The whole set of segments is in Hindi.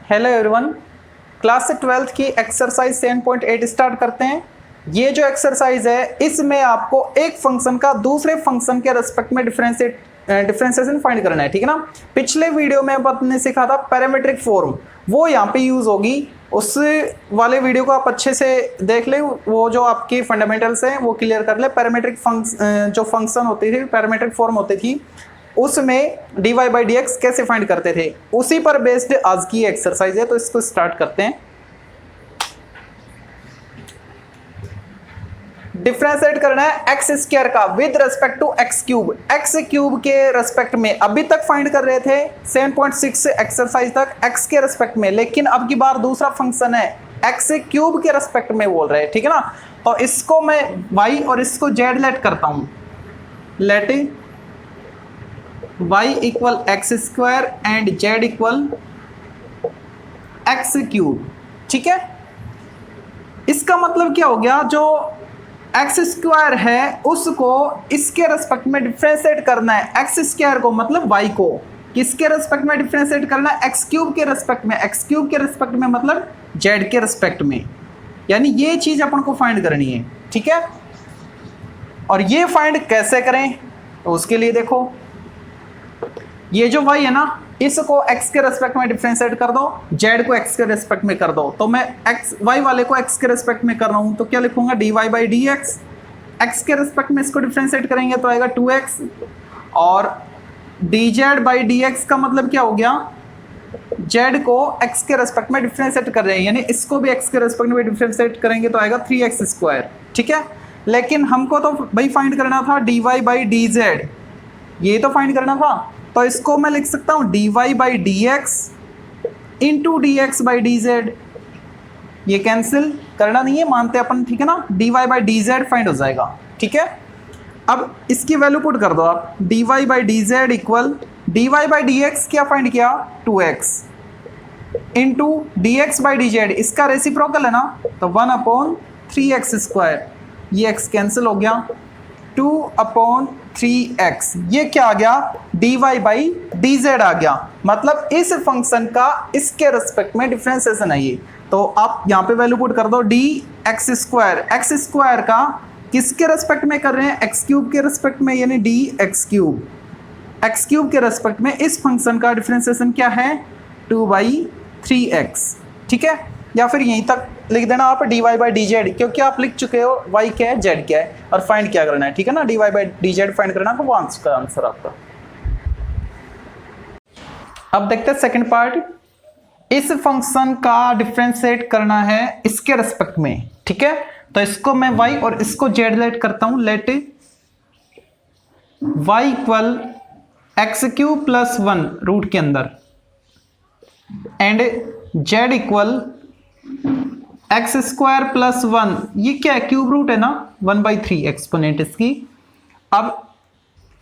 हेलो एवरीवन, क्लास 12th की एक्सरसाइज 7.8 स्टार्ट करते हैं। ये जो एक्सरसाइज है इसमें आपको एक फंक्शन का दूसरे फंक्शन के रेस्पेक्ट में डिफरेंशिएशन फाइंड करना है, ठीक है ना। पिछले वीडियो में आपने सीखा था पैरामीट्रिक फॉर्म, वो यहाँ पे यूज होगी। उस वाले वीडियो को आप अच्छे से देख ले, वो जो आपकी फंडामेंटल्स हैं वो क्लियर कर ले। पैरामीट्रिक जो फंक्शन होती थी, पैरामीट्रिक फॉर्म होती थी, उसमें dy बाई डी एक्स कैसे फाइंड करते थे, उसी पर बेस्ड आज की एक्सरसाइज है। तो इसको स्टार्ट करते हैं। डिफरेंशिएट करना है एक्स स्क्वायर का with respect to X cube. X cube के रेस्पेक्ट में अभी तक फाइंड कर रहे थे 7.6 एक्सरसाइज तक एक्स के रेस्पेक्ट में, लेकिन अब की बार दूसरा फंक्शन है एक्स क्यूब के रेस्पेक्ट में बोल रहे हैं, ठीक है ना। तो इसको मैं y और इसको z लेट करता हूं। Let y equal X square and z equal X cube, ठीक है। इसका मतलब क्या हो गया, जो एक्स स्क्वायर है उसको इसके रेस्पेक्ट में डिफरेंशिएट करना है। एक्स स्क्वायर को मतलब y को किसके रेस्पेक्ट में डिफरेंशिएट करना है, एक्स क्यूब के रेस्पेक्ट में। एक्स क्यूब के रेस्पेक्ट में मतलब z के रेस्पेक्ट में, यानी ये चीज अपन को फाइंड करनी है, ठीक है। और ये फाइंड कैसे करें, तो उसके लिए देखो, ये जो y है ना, इसको x के रेस्पेक्ट में डिफरेंशिएट कर दो, z को x के रेस्पेक्ट में कर दो। तो मैं y वाले को x के रेस्पेक्ट में कर रहा हूं, तो क्या लिखूंगा dy by D x. x के रेस्पेक्ट में इसको डिफरेंशिएट करेंगे तो आएगा 2x, और dz बाई डी एक्स का मतलब क्या हो गया, z को x के रेस्पेक्ट में डिफरेंशिएट कर रहे हैं, यानी इसको भी x के रेस्पेक्ट में डिफरेंशिएट करेंगे तो आएगा 3x स्क्वायर, ठीक है। लेकिन हमको तो भाई फाइंड करना था dy बाई डी जेड, ये तो फाइंड करना था। तो इसको मैं लिख सकता हूं dy by D x into D x by D z. ये कैंसिल करना नहीं है, मानते अपन, ठीक है ना। dy by D Z find हो जाएगा, ठीक है। अब इसकी वैल्यू पुट कर दो आप, dy by D z equal dy by D x क्या फाइंड किया 2x into D x by D Z, इसका रेसिप्रोकल है ना, तो 1/3x स्क्वायर। ये x कैंसिल हो गया, 2/3x, ये क्या आ गया dy बाई डी जेड आ गया। मतलब इस फंक्शन का इसके रेस्पेक्ट में डिफरेंशिएशन है ये। तो आप यहाँ पे वैल्यू पुट कर दो D x square, x square का किसके रेस्पेक्ट में कर रहे हैं, एक्स क्यूब के रेस्पेक्ट में, यानी D x cube. X cube के रेस्पेक्ट में इस फंक्शन का डिफरेंशिएशन क्या है 2/3x, ठीक है। या फिर यहीं तक लिख देना आप dy बाई डी जेड, क्योंकि आप लिख चुके हो y क्या है z क्या है, और फाइंड क्या करना है, ठीक है ना। dy by D Z find करना है, वो आंसर आपका। अब देखते हैं सेकंड पार्ट। इस फंक्शन का डिफरेंशिएट करना है इसके रेस्पेक्ट में, ठीक है। तो इसको मैं y और इसको z लेट करता हूं। Let y equal X cube plus 1 root के अंदर and z equal X square plus 1, ये क्या है क्यूब रूट है ना, 1/3 एक्सपोनेंट इसकी। अब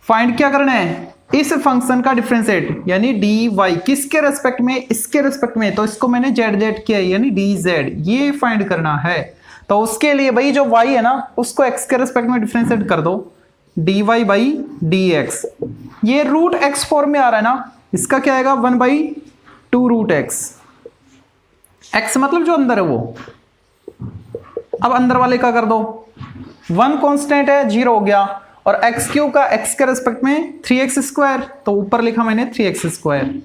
फाइंड क्या करना है, इस फंक्शन का डिफरेंशिएट, यानी डी वाई किसके रेस्पेक्ट में, इसके रेस्पेक्ट में। तो इसको मैंने जेड जेड किया, यानी डी जेड, ये फाइंड करना है। तो उसके लिए भाई जो y है ना, उसको x के रेस्पेक्ट में डिफरेंशिएट कर दो, dy बाई डी एक्स। ये रूट एक्स फॉर्म में आ रहा है ना, इसका क्या आएगा 1/2 रूट एक्स। x मतलब जो अंदर है वो। अब अंदर वाले का कर दो, 1 कांस्टेंट है 0 हो गया, और एक्स क्यूब का x के रेस्पेक्ट में 3x स्क्वायर, तो ऊपर लिखा मैंने 3x स्क्वायर,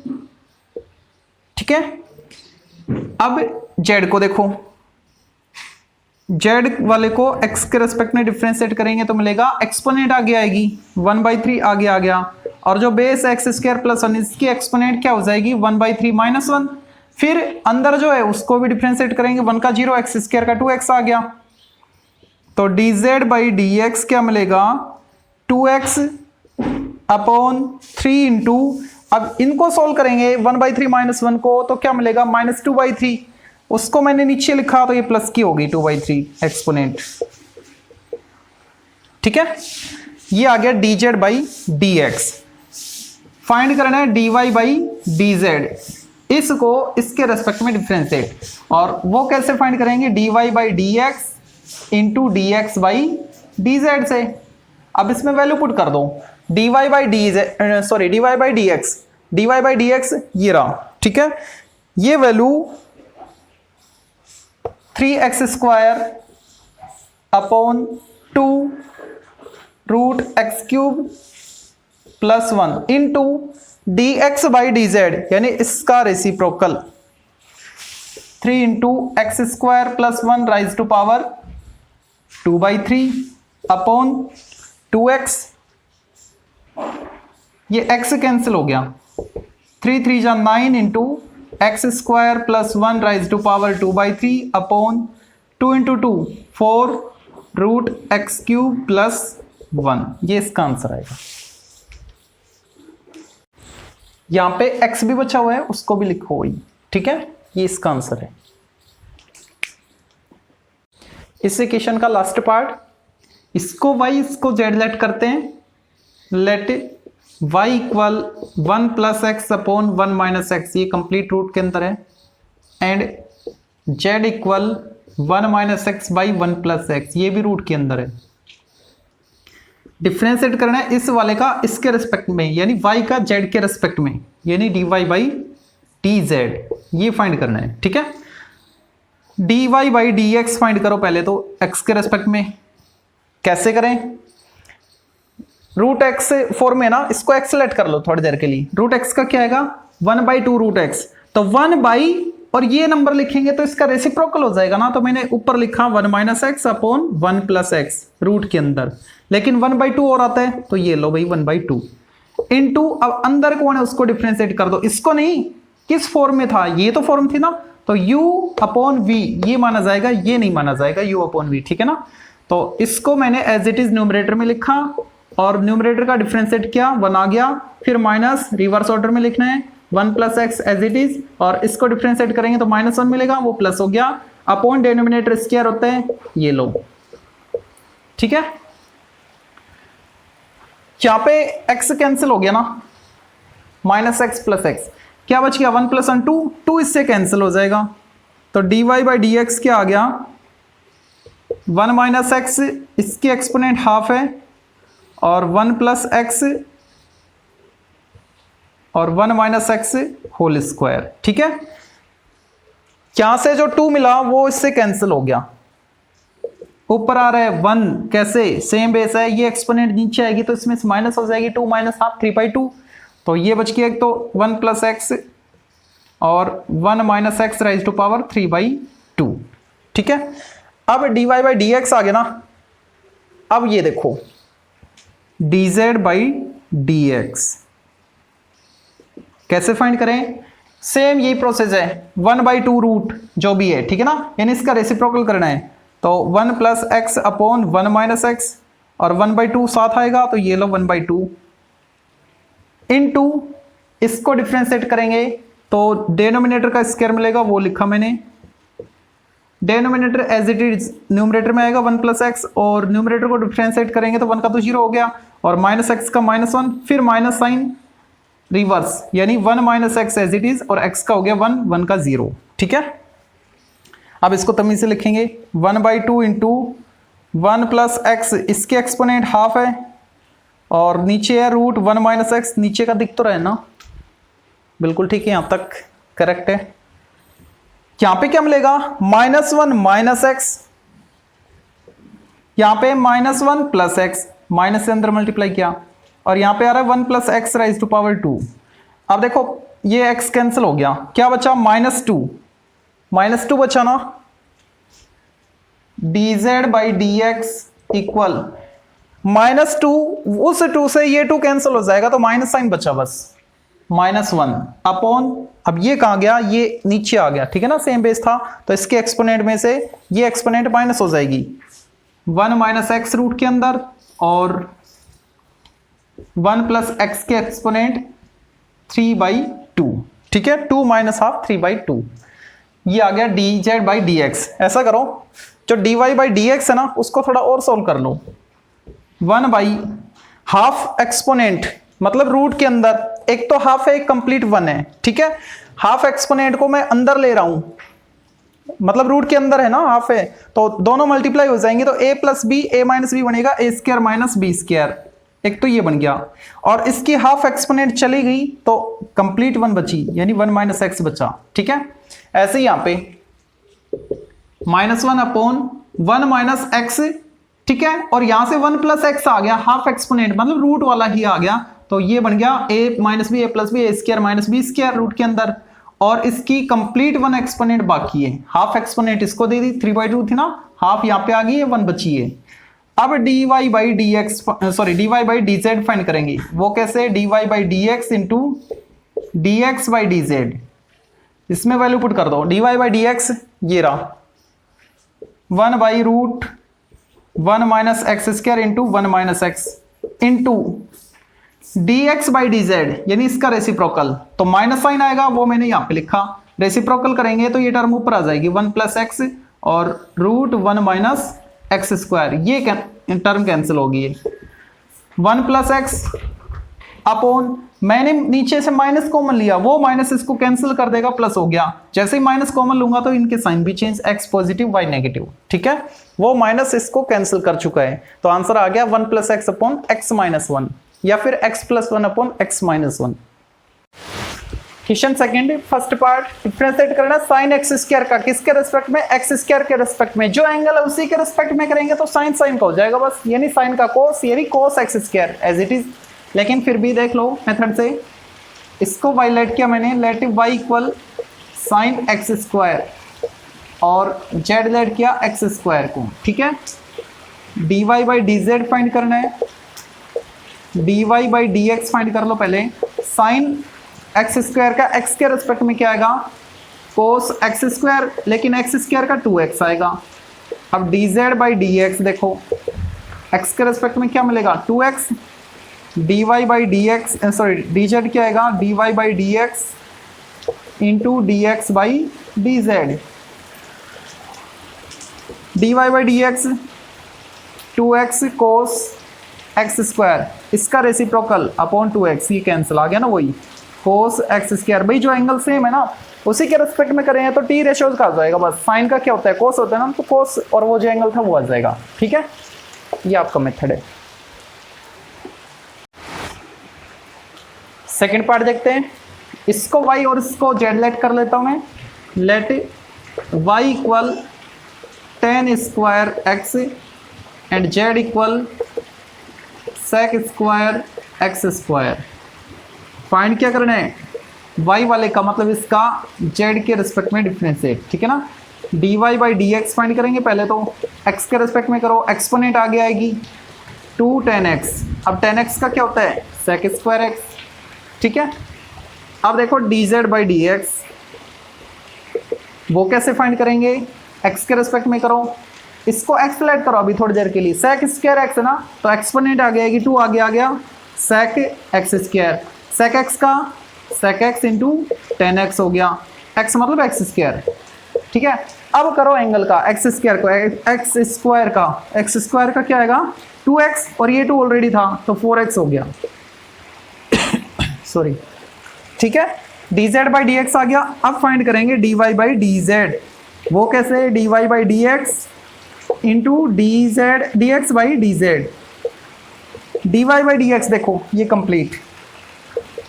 ठीक है। अब z को देखो, z वाले को x के रेस्पेक्ट में डिफरेंशिएट करेंगे तो मिलेगा एक्सपोनेंट आगे आएगी 1/3 आगे आ गया, और जो बेस एक्स स्क्वायर प्लस 1 इसकी एक्सपोनेंट क्या हो जाएगी 1/3 माइनस 1। फिर अंदर जो है उसको भी डिफरेंशिएट करेंगे, 1 का 0, एक्स स्क्वायर का 2x आ गया। तो dz बाई डी एक्स क्या मिलेगा 2x/3 इंटू, अब इनको सोल्व करेंगे 1/3 माइनस 1 को, तो क्या मिलेगा -2/3। उसको मैंने नीचे लिखा तो ये प्लस की होगी 2/3 एक्सपोनेंट, ठीक है। ये आ गया dz by D x. Find करना है dy बाई डी जेड, इसको इसके रेस्पेक्ट में डिफरेंशिएट, और वो कैसे फाइंड करेंगे dy by D x into D x by D Z से। अब इसमें वैल्यू पुट कर दो, dy by D X, dy by D x ये रहा, ठीक है। ये value 3x² upon 2 root X cube plus 1 into dx by dz, यानी इसका reciprocal 3 into X square plus 1 rise to power 2/3 upon 2x, ये x कैंसिल हो गया, 3 3 जा 9 into X square plus 1 rise to power 2/3 upon 2 into 2 4 root X cube plus 1, ये इसका आंसर आएगा। यहां पे x भी बचा हुआ है, उसको भी लिखो वही, ठीक है, ये इसका आंसर है। इस इक्वेशन का लास्ट पार्ट, इसको y इसको z लेट करते हैं, let y equal 1 plus X upon 1 minus X, ये कंप्लीट रूट के अंदर है, and z equal 1 minus X by 1 plus X, ये भी रूट के अंदर है। डिफ्रेंशिएट करना है इस वाले का इसके रिस्पेक्ट में, यानी y का z के रिस्पेक्ट में, यानी dy बाई dz, ये फाइंड करना है, ठीक है। dy बाई dx फाइंड करो पहले तो x के रिस्पेक्ट में, कैसे करें, रूट एक्स फॉर्म में ना, इसको x लेट कर लो थोड़ी देर के लिए, रूट एक्स का क्या आएगा 1/2 रूट एक्स, तो 1 बाई और ये नंबर लिखेंगे तो इसका रेसिप्रोकल हो जाएगा ना, तो मैंने ऊपर लिखा 1 minus X upon 1 plus X root के अंदर, लेकिन 1/2 और आता है तो ये लो भाई 1/2 इंटू, अब अंदर कौन है उसको डिफ्रेंशिएट कर दो, इसको नहीं, किस फॉर्म में था, ये तो फॉर्म थी ना, तो u अपॉन v ये माना जाएगा, ये नहीं माना जाएगा u अपॉन v, ठीक है ना। तो इसको मैंने एज इट इज न्यूमरेटर में लिखा और न्यूमरेटर का डिफ्रेंशिएट किया, 1 आ गया, फिर माइनस रिवर्स ऑर्डर में लिखना है 1 plus X as it is, और इसको डिफ्रेंशिएट करेंगे तो -1 मिलेगा, वो प्लस हो गया, अपॉन डिनोमिनेटर स्क्वायर होता है, ये लो, ठीक है। यहां पे x कैंसिल हो गया ना, माइनस एक्स प्लस एक्स, क्या बच गया 1 प्लस 1 2 इससे कैंसिल हो जाएगा, तो dy बाई dx क्या आ गया 1 माइनस एक्स, इसकी एक्सपोनेंट हाफ है, और 1 प्लस एक्स और 1 माइनस एक्स होल स्क्वायर, ठीक है। यहां से जो 2 मिला वो इससे कैंसिल हो गया, ऊपर आ रहा है 1, कैसे, सेम बेस है, ये एक्सपोनेंट नीचे आएगी तो इसमें माइनस हो जाएगी, 2 माइनस हाफ 3/2, तो ये बच गया एक तो 1 प्लस एक्स और 1 minus X rise to power 3/2, ठीक है। अब dy बाई dx आ गया ना, अब ये देखो dz बाई dx कैसे फाइंड करें, सेम यही प्रोसेस है, 1/2 रूट जो भी है, ठीक है ना, यानी इसका रेसिप्रोकल करना है, तो 1 plus X upon 1 minus x और 1/2 साथ आएगा, तो ये लो 1/2 इनटू, इसको डिफरेंशिएट करेंगे तो डिनोमिनेटर का स्क्वायर मिलेगा, वो लिखा मैंने, denominator as it is numerator में आएगा 1 प्लस एक्स, और न्यूमरेटर को डिफरेंशिएट करेंगे तो 1 का तो 0 हो गया, और माइनस एक्स का -1, फिर माइनस साइन रिवर्स, यानी 1 minus X as it is, और x का हो गया 1 1 का 0, ठीक है। अब इसको तमीज से लिखेंगे 1/2 इंटू 1 प्लस एक्स, इसके एक्सपोनेंट हाफ है, और नीचे है रूट 1 माइनस एक्स, नीचे का दिख तो रहा है ना, बिल्कुल ठीक है, यहां तक करेक्ट है। यहां पे क्या मिलेगा -1 माइनस एक्स, यहां पे -1 प्लस एक्स, माइनस से अंदर मल्टीप्लाई किया, और यहां पे आ रहा है 1 plus X rise to power 2। अब देखो ये x कैंसिल हो गया, क्या बचा -2 बचा ना, dz बाई dx इक्वल -2, उस 2 से ये 2 कैंसिल हो जाएगा, तो माइनस साइन बचा बस, -1 अपॉन, अब ये कहां गया, ये नीचे आ गया, ठीक है ना, सेम बेस था, तो इसके एक्सपोनेंट में से ये एक्सपोनेंट माइनस हो जाएगी, 1 माइनस एक्स रूट के अंदर, और 1 प्लस एक्स के एक्सपोनेंट 3/2, ठीक है, 2 माइनस हाफ 3/2, ये आ गया dz बाई dx। ऐसा करो, जो dy बाई dx है ना, उसको थोड़ा और सोल्व कर लो, 1 बाई हाफ एक्सपोनेंट, मतलब रूट के अंदर, एक तो हाफ है एक कंप्लीट 1 है, ठीक है, हाफ एक्सपोनेंट को मैं अंदर ले रहा हूं, मतलब रूट के अंदर है ना, हाफ है, तो दोनों मल्टीप्लाई हो जाएंगे, तो a plus B, a minus B बनेगा a square minus B square, एक तो ये बन गया, और इसकी हाफ एक्सपोनेंट चली गई तो कंप्लीट 1 बची, यानी 1 माइनस एक्स बचा। ठीक है, ऐसे ही यहां पे -1 अपॉन 1 माइनस एक्स, ठीक है, और यहां से 1 प्लस एक्स आ गया, हाफ एक्सपोनेंट मतलब रूट वाला ही आ गया, तो ये बन गया a minus B A plus B A square minus B square root के अंदर, और इसकी कंप्लीट 1 एक्सपोनेंट बाकी है, हाफ एक्सपोनेंट इसको दे दी, 3/2 थी ना, हाफ यहाँ पे आ गई है, 1 बची है। अब dy by D X, sorry dy by D Z find करेंगे, वो कैसे, dy by D x into D x by D Z, इसमें वैल्यू पुट कर दो, dy बाई डी एक्स ये रहा 1 by root 1 minus x square into 1 minus X into D x by D Z, यानी इसका रेसिप्रोकल, तो माइनस साइन आएगा, वो मैंने यहाँ पे लिखा, रेसिप्रोकल करेंगे तो ये टर्म ऊपर आ जाएगी 1 प्लस एक्स और रूट 1 माइनस एक्स स्क्वायर, ये टर्म कैंसिल होगी, 1 प्लस एक्स अपॉन, मैंने नीचे से माइनस कॉमन लिया, वो माइनस इसको कैंसिल कर देगा, प्लस हो गया, जैसे ही माइनस कॉमन लूंगा तो इनके साइन भी change, X positive Y negative, ठीक है, वो माइनस इसको कैंसिल कर चुका है, तो आंसर आ गया 1 plus X upon x minus 1, या फिर x plus 1 upon x minus 1। Question second, first part differentiate करना साइन एक्स स्क्वायर का, किसके रिस्पेक्ट में, एक्स स्क्वायर के रिस्पेक्ट में, जो एंगल है उसी के रिस्पेक्ट में करेंगे तो साइन साइन का हो जाएगा बस, यानी साइन का कोस, यानी cos x square as it is, लेकिन फिर भी देख लो मेथड से, इसको y लेट किया मैंने, let y equal sine x square और z लेट किया एक्स स्क्वायर को, ठीक है, dy by D Z find करना है, dy by D x find कर लो पहले, साइन एक्स स्क्वायर का एक्स के रिस्पेक्ट में क्या आएगा, कोस एक्स स्क्वायर, लेकिन एक्स स्क्वायर का 2x आएगा, अब d z by D x देखो, एक्स के रिस्पेक्ट में क्या मिलेगा 2x, dy by D X, sorry D Z क्या आएगा, dy by D x into D x by D z, dy by D x 2x cos x square, इसका रेसिप्रोकल अपॉन 2x, ये कैंसिल आ गया ना, वही कोस एक्स स्क्वायर, भाई जो एंगल सेम है ना उसी के रिस्पेक्ट में करें तो टी रेशियोज का आ जाएगा बस, साइन का क्या होता है कोस होता है ना, तो कोस और वो जो एंगल था वो आ जाएगा, ठीक है, ये आपका मेथड है। सेकंड पार्ट देखते हैं, इसको y और इसको z लेट कर लेता हूं मैं, let y equal tan square x and z equal sec square x square, find क्या करना है, y वाले का मतलब इसका z के रिस्पेक्ट में डिफरेंशिएट, ठीक है ना, dy by D x find करेंगे पहले, तो x के रिस्पेक्ट में करो, एक्सपोनेंट आगे आएगी 2 tan x, अब tan x का क्या होता है sec स्क्वायर x, ठीक है, अब देखो dz बाई डी एक्स, वो कैसे फाइंड करेंगे, x के रिस्पेक्ट में करो, इसको x लेट करो अभी थोड़ी देर के लिए, sec स्क्वायर x है ना, तो एक्सपोनेंट आ गया, 2 आगे आ गया, sec x square, sec x का sec x into tan x हो गया, x मतलब एक्स स्क्वायर, ठीक है, अब करो एंगल का एक्स स्क्वायर को, एक्स स्क्वायर का क्या आएगा 2x, और ये 2 ऑलरेडी था तो 4x हो गया सॉरी, ठीक है, dz बाई डी एक्स आ गया, अब फाइंड करेंगे dy बाई डी जेड, वो कैसे, dy by D x into D x by D z, dy by D x देखो ये complete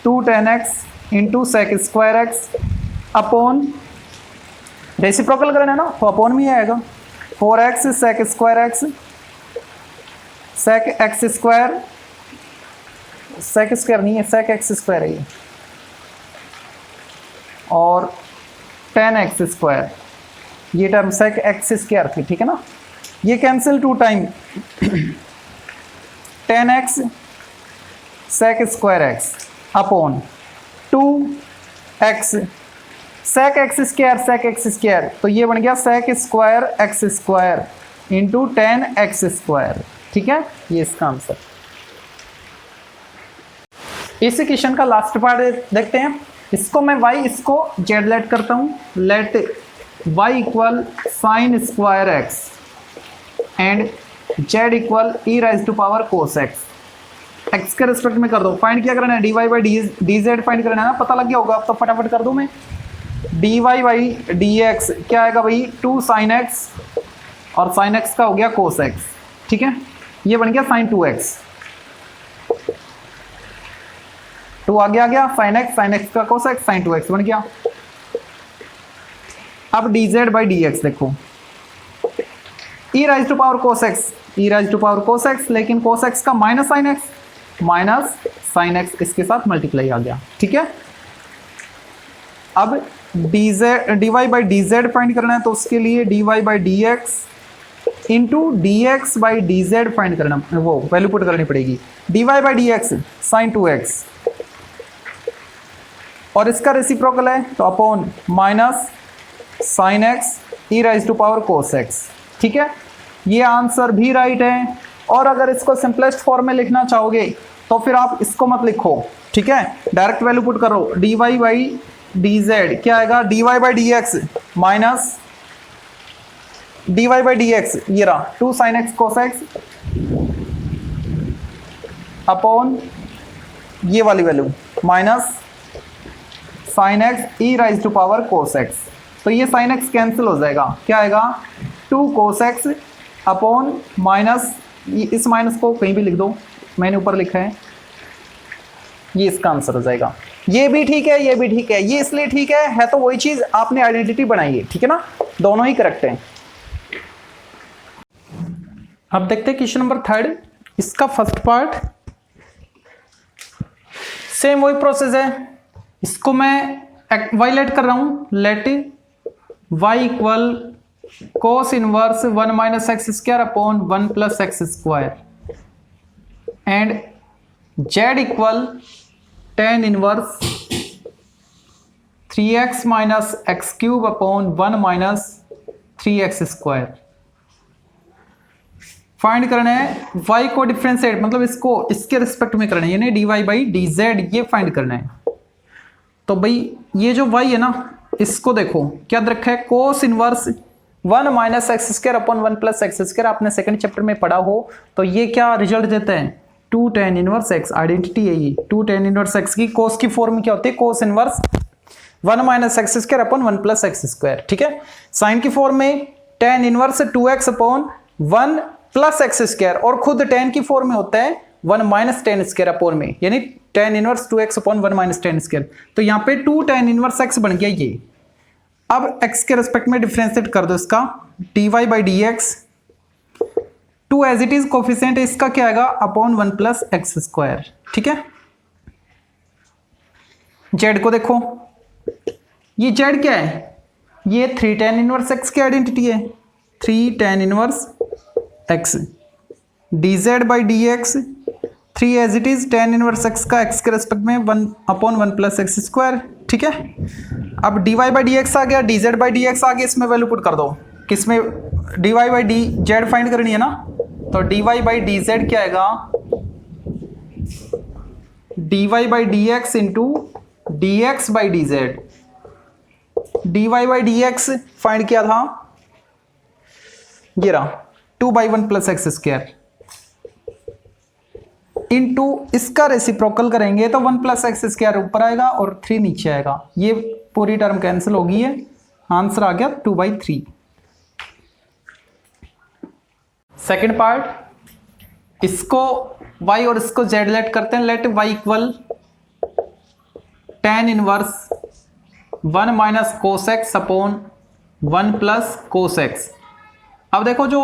2 tan x into sec square x upon, reciprocal करना है ना तो अपॉन में आएगा 4x sec square x, sec x square, sec square नहीं है सेक एक्स स्क्वायर है ये, और tan x स्क्वायर, ये टर्म सेक एक्स स्क्वायर थी, ठीक है ना, ये cancel 2 time tan x sec square x upon 2x sec x square, तो ये बन गया sec square x square into tan x square, ठीक है, ये इसका आंसर। इस क्वेश्चन का लास्ट पार्ट देखते हैं, इसको मैं y, इसको z लेट करता हूँ, let y equal sine square x and z equal e raise to power cos x, x के रिस्पेक्ट में कर दो, फाइंड क्या करना है dy by D Z find करना है ना, पता लग गया होगा अब तो फटाफट कर दूं मैं, dy बाई डी एक्स क्या आएगा भाई 2 साइन एक्स, और साइन एक्स का हो गया कोस एक्स, ठीक है, ये बन गया साइन 2x, 2 आगे आ गया, sin x का cos x sin 2x बन गया। अब dz बाई dx देखो, e raise to power cos x, लेकिन cos x का माइनस sin x इसके साथ मल्टीप्लाई आ गया, ठीक है। अब dy बाई dz फाइंड करना है, तो उसके लिए dy by dx into dx by dz find करना, वो वैल्यू पुट करनी पड़ेगी। dy by dx sin 2x और इसका रेसिप्रोकल है तो upon minus sin x e raise to power cos x, ठीक है। ये आंसर भी राइट है। और अगर इसको सिंपलेस्ट फॉर्म में लिखना चाहोगे तो फिर आप इसको मत लिखो, ठीक है, डायरेक्ट वैल्यू पुट करो। dy बाई dz क्या आएगा, dy by dx minus dy by dx, ये रहा 2 sin x cos x upon ये वाली value minus sin x e raise to power cos x। तो ये sin x कैंसिल हो जाएगा, क्या आएगा 2 cos x अपॉन माइनस, इस माइनस को कहीं भी लिख दो, मैंने ऊपर लिखा है, ये इसका आंसर हो जाएगा। ये भी ठीक है, ये भी ठीक है, ये इसलिए ठीक है तो वही चीज आपने आइडेंटिटी बनाई है, ठीक है ना, दोनों ही करेक्ट हैं। अब देखते हैं क्वेश्चन नंबर 3, इसका फर्स्ट पार्ट सेम वही प्रोसेस है। इसको मैं वाई लेट कर रहा हूं, let y equal cos inverse 1 minus x square upon 1 plus x square and z equal tan inverse 3x minus x cube upon 1 minus 3x square. Find करना है y को डिफरेंशिएट, मतलब इसको इसके रिस्पेक्ट में करना है, यानी dy बाई dz ये फाइंड करना है। तो भाई ये जो y है ना, इसको देखो क्या रखा है, cos inverse 1 minus x square upon 1 plus x square, आपने सेकंड चैप्टर में पढ़ा हो। तो ये क्या रिजल्ट देता है, 2 tan इनवर्स x, आइडेंटिटी है ये 2 tan इनवर्स x की कोस की फॉर्म में क्या होती है, cos inverse 1 minus x square upon 1 plus x square, ठीक है। साइन की फॉर्म में tan inverse 2x upon 1 plus x square, और खुद tan की फॉर्म में होता है 1 माइनस tan स्क्वायर अपॉन में, यानी tan inverse 2x upon 1 minus tan square. तो यहाँ पे 2 tan इनवर्स x बन गया ये। अब x के रेस्पेक्ट में डिफरेंशिएट कर दो इसका, dy by dx 2 as it is coefficient है इसका, क्या आएगा अपॉन 1 प्लस एक्स स्क्वायर, ठीक है। z को देखो, ये z क्या है, ये 3 tan इनवर्स x की आइडेंटिटी है, 3 tan inverse x dz by dx 3 as it is tan inverse x का x के रेस्पेक्ट में 1 अपॉन 1 प्लस एक्स स्क्वायर, ठीक है। अब dy बाई dx आ गया, dz बाई dx आ गया, इसमें वैल्यू पुट कर दो, किसमें dy बाई dz फाइंड करनी है ना, तो dy बाई dz क्या आएगा, dy by dx into dx by dz। dy by dx find किया था, ये रहा 2 by 1 plus x square into इसका रेसिप्रोकल करेंगे तो 1 प्लस एक्स स्क्वायर ऊपर आएगा और 3 नीचे आएगा, ये पूरी टर्म कैंसिल होगी है, आंसर आ गया 2 बाई 3। सेकेंड पार्ट, इसको y और इसको z लेट करते हैं, let y equal tan inverse 1 minus cos x upon 1 plus cos x. अब देखो जो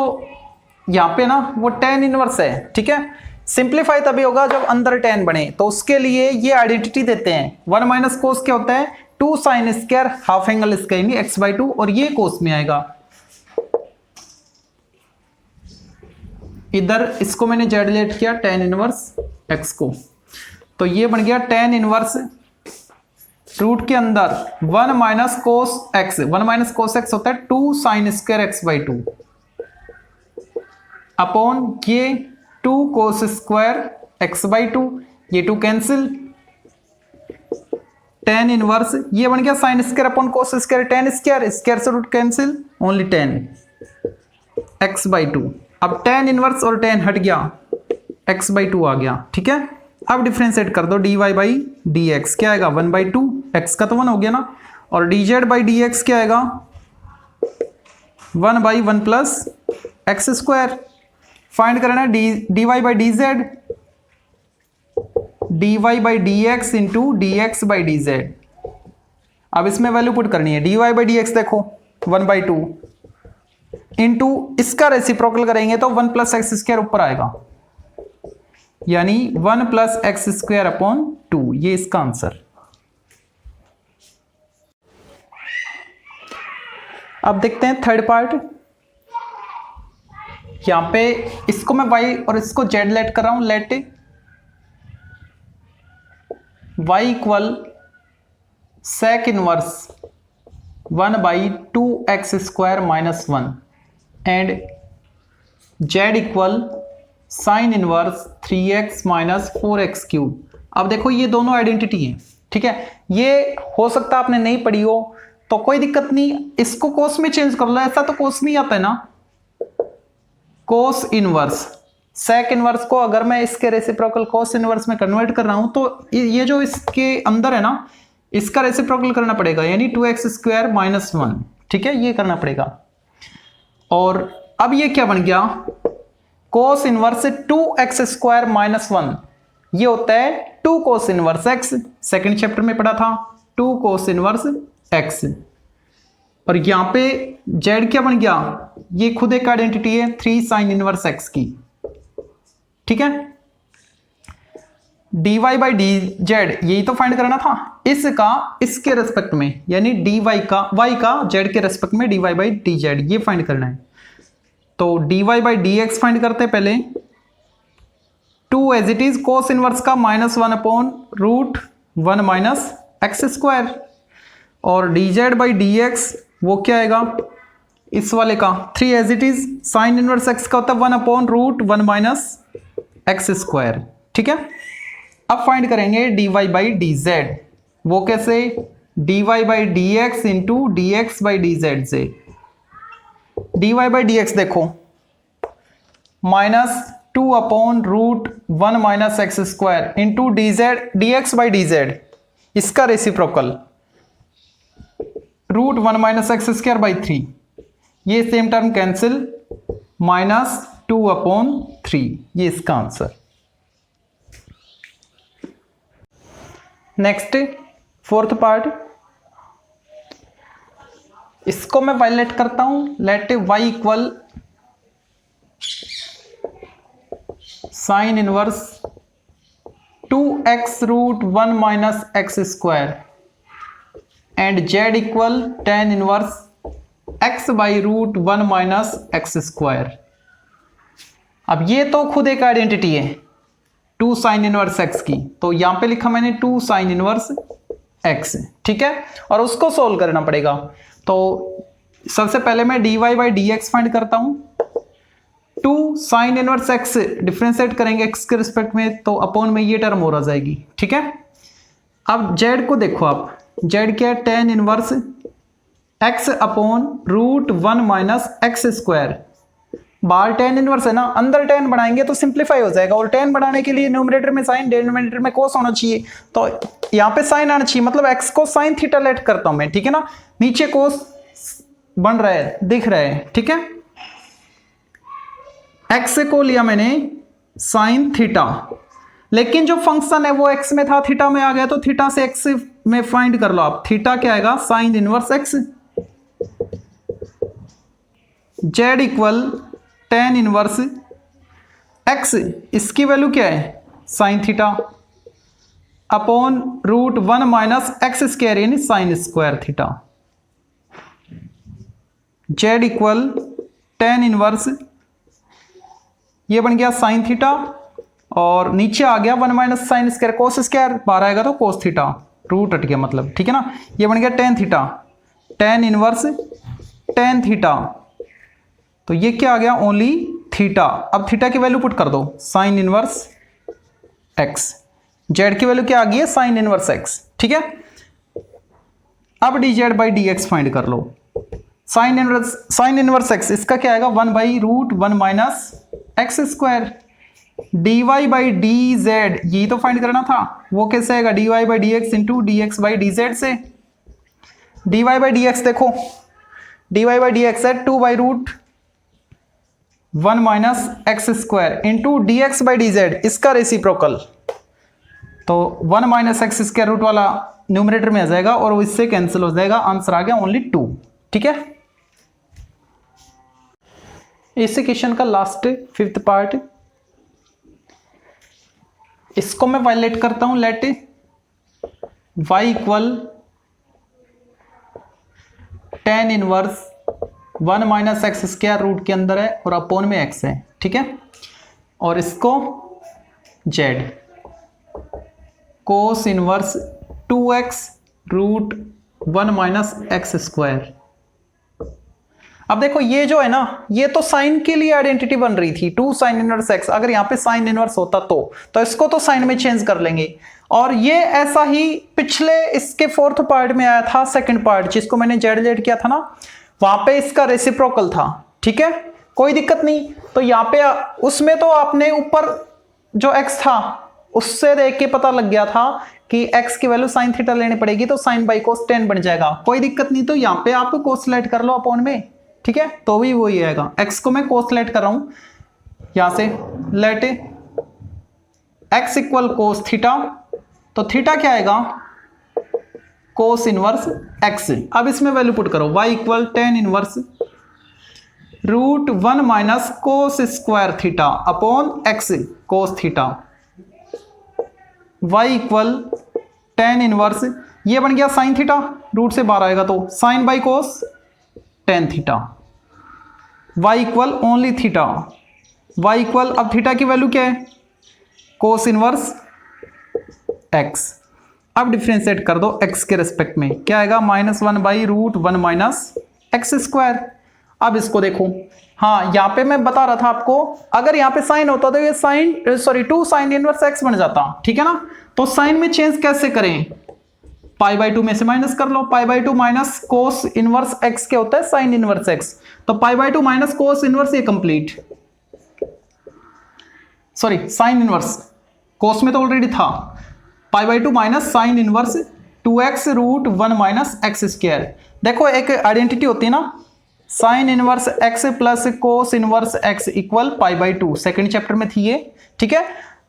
यहाँ पे ना वो tan इनवर्स है, ठीक है, सिंप्लीफाई तभी होगा जब अंदर tan बने, तो उसके लिए ये आइडेंटिटी देते हैं। 1 माइनस कोस क्या होता है, 2 साइन स्क्वायर हाफ एंगल इसका यानी x बाई 2, और ये कोस में आएगा। इधर इसको मैंने z लेट किया tan इनवर्स x को, तो ये बन गया tan इनवर्स रूट के अंदर 1 माइनस कोस x, 1 माइनस कोस x होता है 2 sine square x by 2 upon ये 2 कोस स्क्वायर x बाई 2, ये 2 कैंसिल, tan इनवर्स ये बन गया sine square upon cos square, tan square square से root cancel, only tan x by 2। अब tan इनवर्स और tan हट गया, x बाई 2 आ गया, ठीक है। अब डिफरेंशिएट कर दो, dy बाई dx क्या आएगा 1 बाई 2, x का तो 1 हो गया ना, और dz बाई dx क्या आएगा 1 by 1 plus x square. Find करना है dy by dz, d y by D x into D x by D z. अब इसमें वैल्यू पुट करनी है, d y by D x देखो 1/2 इंटू इसका रेसिप्रोकल करेंगे तो 1 प्लस एक्स स्क्वायर ऊपर आएगा, यानी 1 प्लस एक्स स्क्वायर अपॉन 2, ये इसका आंसर। अब देखते हैं थर्ड पार्ट। यहां पे इसको मैं y और इसको z लेट कर रहा हूं। Let y equal sec inverse 1/2x² minus 1 and z equal sine inverse 3x minus 4x³। अब देखो ये दोनों आइडेंटिटी हैं, ठीक है। ये हो सकता है आपने नहीं पढ़ी हो तो कोई दिक्कत नहीं, इसको कोस में चेंज कर लो। ऐसा तो कोस में ही आता है ना, कोस इनवर्स सेक इनवर्स को अगर मैं इसके रेसिप्रोकल कोस इनवर्स में कन्वर्ट कर रहा हूं तो ये जो इसके अंदर है ना, इसका रेसिप्रोकल करना पड़ेगा, यानी 2x² माइनस 1, ठीक है, ये करना पड़ेगा। और अब ये क्या बन गया, कोस इनवर्स 2x² माइनस 1, ये होता है 2 कोस इनवर्स x, सेकंड चैप्टर में पढ़ा था 2 कोस इनवर्स x। और यहां पे z क्या बन गया, ये खुद एक आइडेंटिटी है 3 साइन इनवर्स x की, ठीक है। dy बाई डी जेड यही तो फाइंड करना था, इसका इसके रेस्पेक्ट में, यानी dy का y का z के रेस्पेक्ट में dy बाई डी जेड ये फाइंड करना है। तो dy by D x find करते हैं पहले, 2 as it is cos inverse का -1 अपॉन √1 माइनस x², और dz बाई डी एक्स वो क्या आएगा, इस वाले का 3 as it is sine inverse x का होता है 1 अपॉन √1 माइनस x², ठीक है। अब फाइंड करेंगे dy बाई डी जेड, वो कैसे, dy by D x into D x by D Z से। dy बाई डी एक्स देखो -2 upon √1 minus x² into D x by D Z, इसका रेसिप्रोकल √1 माइनस x² बाई 3, ये सेम टर्म कैंसिल, -2 अपॉन 3, ये इसका आंसर। नेक्स्ट फोर्थ पार्ट, इसको मैं वायलेट करता हूं। Let y equal sine inverse 2x √1 minus x² and z equal tan inverse x by √1 minus x²। अब ये तो खुद एक आइडेंटिटी है 2 साइन इनवर्स x की, तो यहां पे लिखा मैंने 2 साइन इनवर्स x, ठीक है, और उसको सोल्व करना पड़ेगा। तो सबसे पहले मैं dy by D x find करता हूं, 2 साइन इनवर्स x डिफरेंशिएट करेंगे x के रिस्पेक्ट में, तो अपॉन में ये टर्म और आ जाएगी, ठीक है। अब z को देखो आप, z क्या है, tan inverse x upon √1 minus x²। बाहर tan इनवर्स है ना, अंदर tan बढ़ाएंगे तो सिंप्लीफाई हो जाएगा, और tan बढ़ाने के लिए न्यूमरेटर में साइन, डिनोमिनेटर में कोस होना चाहिए, तो यहाँ पे साइन आना चाहिए, मतलब x को साइन थीटा लेट करता हूं मैं, ठीक है ना, नीचे कोस बन रहा है, दिख रहा है, ठीक है। x को लिया मैंने साइन थीटा, लेकिन जो फंक्शन है वो x में था, थीटा में आ गया, तो थीटा से x में फाइंड कर लो आप, थीटा क्या आएगा, sign inverse x। z equal tan inverse x, इसकी वैल्यू क्या है, sine theta upon √1 minus x² यानी sine square theta. z equal tan inverse, ये बन गया साइन थीटा, और नीचे आ गया 1 minus sine square, cos square बाहर आएगा तो कोस थीटा, रूट हट गया मतलब, ठीक है ना। ये बन गया tan theta, tan inverse tan theta, तो ये क्या आ गया, ओनली थीटा। अब थीटा की वैल्यू पुट कर दो, साइन इनवर्स x, z की वैल्यू क्या आ गई है, साइन इनवर्स x, ठीक है। अब dz by D x find कर लो, साइन इनवर्स x, इसका क्या आएगा, 1/√1 minus x²। dy by D Z यही तो फाइंड करना था, वो कैसे आएगा, dy by D x into D x by D Z से। dy बाई डी एक्स देखो, dy बाई डी एक्स है 2/√1 minus x² into D x by D Z, इसका रेसिप्रोकल तो 1 माइनस एक्स स्क्वायर रूट वाला न्यूमरेटर में आ जाएगा और वो इससे कैंसिल हो जाएगा, आंसर आ गया ओनली 2। ठीक है, इस क्वेश्चन का लास्ट 5th पार्ट, इसको मैं वायलेट करता हूं। Let y equal tan inverse 1 minus x square root के अंदर है और अपोन में x है। ठीक है, और इसको z cos inverse 2x root 1 minus x square. अब देखो ये जो है ना, ये तो साइन के लिए आइडेंटिटी बन रही थी 2 साइन इनवर्स x। अगर यहाँ पे साइन इनवर्स होता तो इसको तो साइन में चेंज कर लेंगे। और ये ऐसा ही पिछले इसके 4th पार्ट में आया था, 2nd पार्ट जिसको मैंने जेड लेट किया था ना, वहां पे इसका रेसिप्रोकल था। ठीक है, कोई दिक्कत नहीं। तो यहाँ पे उसमें तो आपने ऊपर जो x था उससे देख के पता लग गया था कि x की वैल्यू साइन थीटा लेनी पड़ेगी, तो साइन बाई कोस tan बन जाएगा, कोई दिक्कत नहीं। तो यहाँ पे आप कोस लेट कर लो अपोन में। ठीक है, तो भी वही आएगा। x को मैं कोस लेट कर रहा हूं यहां से, let x equal cos theta, तो थीटा क्या आएगा कोस इनवर्स x। अब इसमें वैल्यू पुट करो, y equal tan inverse root 1 minus cos square theta upon x cos theta, y equal tan inverse, ये बन गया साइन थीटा, रूट से बाहर आएगा तो sine by cos tan theta, y equal only theta, y equal, अब थीटा की वैल्यू क्या है कोस इनवर्स x। अब डिफरेंशिएट कर दो x के रेस्पेक्ट में, क्या आएगा -1 by root 1 minus x square. अब इसको देखो, हाँ यहाँ पे मैं बता रहा था आपको, अगर यहाँ पे साइन होता तो ये sine sorry 2 sine inverse x बन जाता। ठीक है ना, तो साइन में चेंज कैसे करें, π/2 में से माइनस कर लो। π/2 माइनस कोस इनवर्स x क्या होता है साइन इनवर्स x, तो π/2 माइनस कोस इनवर्स ये complete, sorry sine inverse, cos में तो ऑलरेडी था, π/2 minus sine inverse 2x root 1 minus x square. देखो एक आइडेंटिटी होती है ना, sine inverse x plus cos inverse x equal π/2, 2nd chapter में थी ये। ठीक है,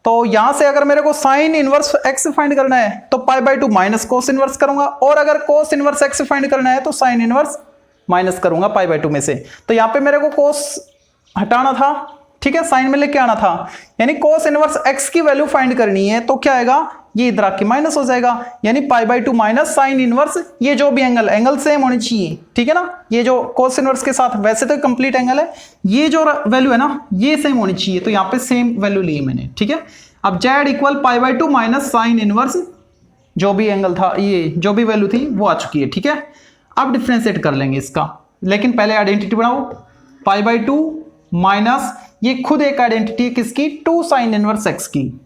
तो यहां से अगर मेरे को साइन इनवर्स x फाइंड करना है तो π/2 माइनस कोस इनवर्स करूंगा, और अगर कोस इनवर्स x फाइंड करना है तो साइन इनवर्स माइनस करूंगा π/2 में से। तो यहां पे मेरे को कोस हटाना था, ठीक है, साइन में लेके आना था, यानी कोस इनवर्स x की वैल्यू फाइंड करनी है, तो क्या आएगा ये इधर आके माइनस हो जाएगा, यानी π/2 माइनस साइन इनवर्स, ये जो भी एंगल सेम होनी चाहिए। ठीक है ना, ये जो कोस इनवर्स के साथ वैसे तो कंप्लीट एंगल है, ये जो वैल्यू है ना ये सेम होनी चाहिए, तो यहाँ पे सेम वैल्यू ली मैंने। ठीक है, अब z equal π/2 minus sine inverse, जो भी एंगल था, ये जो भी वैल्यू थी वो आ चुकी है। ठीक है, अब डिफ्रेंशिएट कर लेंगे इसका, लेकिन पहले आइडेंटिटी बनाओ, π/2 माइनस, ये खुद एक आइडेंटिटी है किसकी, 2 साइन इनवर्स x की।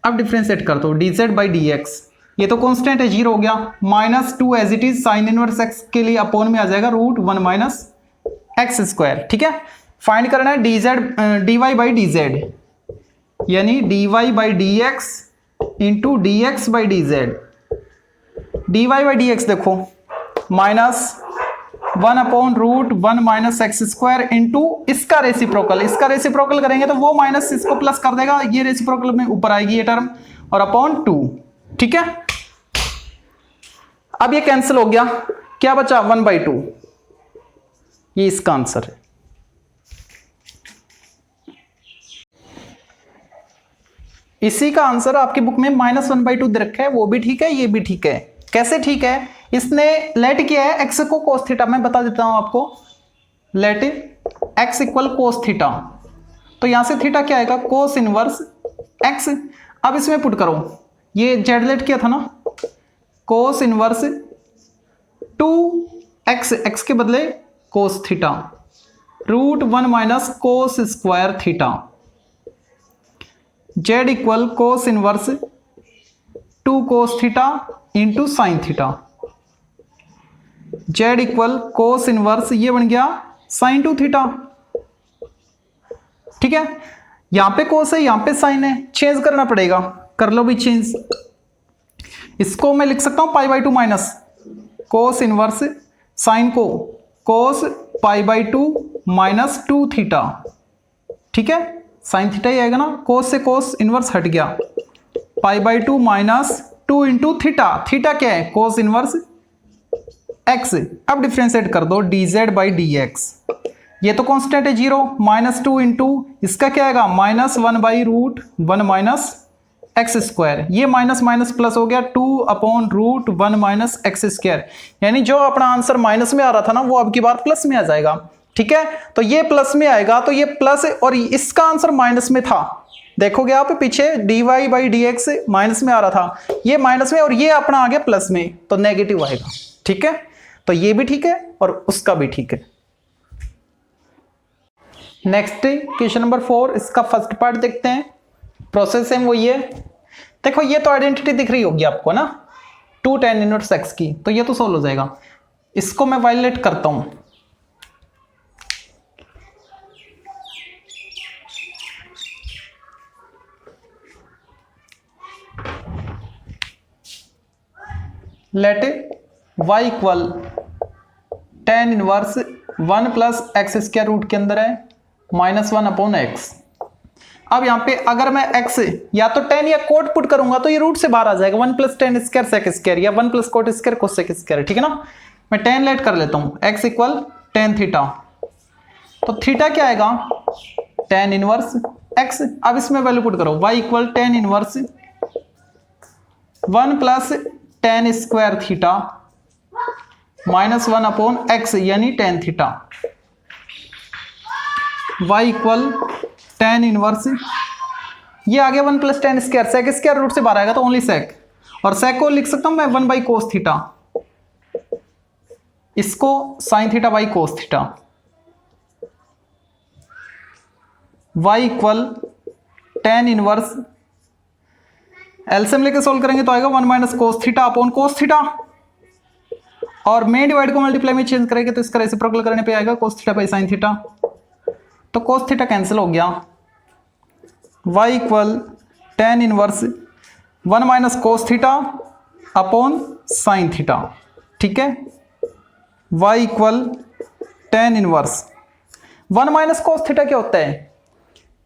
अब डिफरेंशिएट कर दो dz बाई dx, ये तो कांस्टेंट है 0 हो गया, -2 as it is sine inverse x के लिए अपोन में आ जाएगा रूट 1 माइनस एक्स स्क्वायर। ठीक है, फाइंड करना है dy बाई dz, यानी dy by dx into dx by dz। dy by dx देखो -1 upon root 1 minus x square into इसका रेसिप्रोकल करेंगे तो वो माइनस इसको प्लस कर देगा, ये रेसिप्रोकल में ऊपर आएगी ये टर्म, और अपॉन 2। ठीक है, अब ये कैंसिल हो गया, क्या बचा 1/2, ये इसका आंसर है। इसी का आंसर आपकी बुक में -1/2 दे रखा है, वो भी ठीक है, ये भी ठीक है। कैसे ठीक है, इसने लेट किया है x को कोस थीटा, मैं बता देता हूं आपको, let x equal cos theta, तो यहां से थीटा क्या आएगा कोस इनवर्स x। अब इसमें पुट करो, ये जेड लेट किया था ना, कोस इनवर्स 2x, x के बदले cos theta root 1 minus cos square theta, z equal cos inverse 2 cos theta into sine theta, z equal cos inverse, ये बन गया साइन 2 थीटा। ठीक है, यहां पे कोस है यहां पे साइन है, चेंज करना पड़ेगा, कर लो भी चेंज। इसको मैं लिख सकता हूं π/2 माइनस कोस इनवर्स साइन को कोस π/2 माइनस 2 थीटा। ठीक है, साइन थीटा ही आएगा ना, कोस से कोस इनवर्स हट गया, π/2 माइनस 2 इंटू थीटा, थीटा क्या है कोस इनवर्स x। अब डिफ्रेंशिएट कर दो dz/dx, ये तो कांस्टेंट है 0, -2 इंटू इसका क्या आएगा -1/√1 माइनस एक्स स्क्वायर, ये माइनस माइनस प्लस हो गया 2/√1 माइनस एक्स स्क्वायर, यानी जो अपना आंसर माइनस में आ रहा था ना वो अब की बार प्लस में आ जाएगा। ठीक है, तो ये प्लस में आएगा, तो ये प्लस और इसका आंसर माइनस में था, देखोगे आप पीछे dy/dx माइनस में आ रहा था, ये माइनस में और ये अपना आ गया प्लस में, तो नेगेटिव आएगा। ठीक है, तो ये भी ठीक है और उसका भी ठीक है। नेक्स्ट क्वेश्चन नंबर 4, इसका फर्स्ट पार्ट देखते हैं। प्रोसेस सेम वही है, देखो ये तो आइडेंटिटी दिख रही होगी आपको ना 2 tan इनवर्स x की, तो ये तो सोल्व हो जाएगा। इसको मैं वायलेट करता हूं, let y equal tan inverse 1 plus x square root के अंदर है -1/x। अब यहाँ पे अगर मैं x या तो tan या कोट पुट करूंगा तो ये रूट से बाहर आ जाएगा, 1 plus tan square sec square या 1 plus cot square cosec square. ठीक है ना, मैं tan लेट कर लेता हूँ, x इक्वल tan थीटा, तो थीटा क्या आएगा tan इनवर्स x। अब इसमें वैल्यू पुट करो, y equal tan inverse 1 plus tan square theta -1/x यानी tan theta, y equal tan inverse, ये आ गया 1 plus tan square, sec square root से बाहर आएगा तो ओनली सेक, और सेक को लिख सकता हूं मैं 1/cos थीटा, इसको sin theta by cos theta, y equal tan inverse, LCM लेके सोल्व करेंगे तो आएगा 1 - cos theta upon cos theta, और मेन डिवाइड को मल्टीप्लाई में चेंज करेंगे तो इसका रेसिप्रोकल करने पे आएगा cos theta by sin theta, तो cos थीटा कैंसिल हो गया, y equal tan inverse 1 - cos theta upon sin theta. ठीक है, y equal tan inverse 1 - cos theta क्या होता है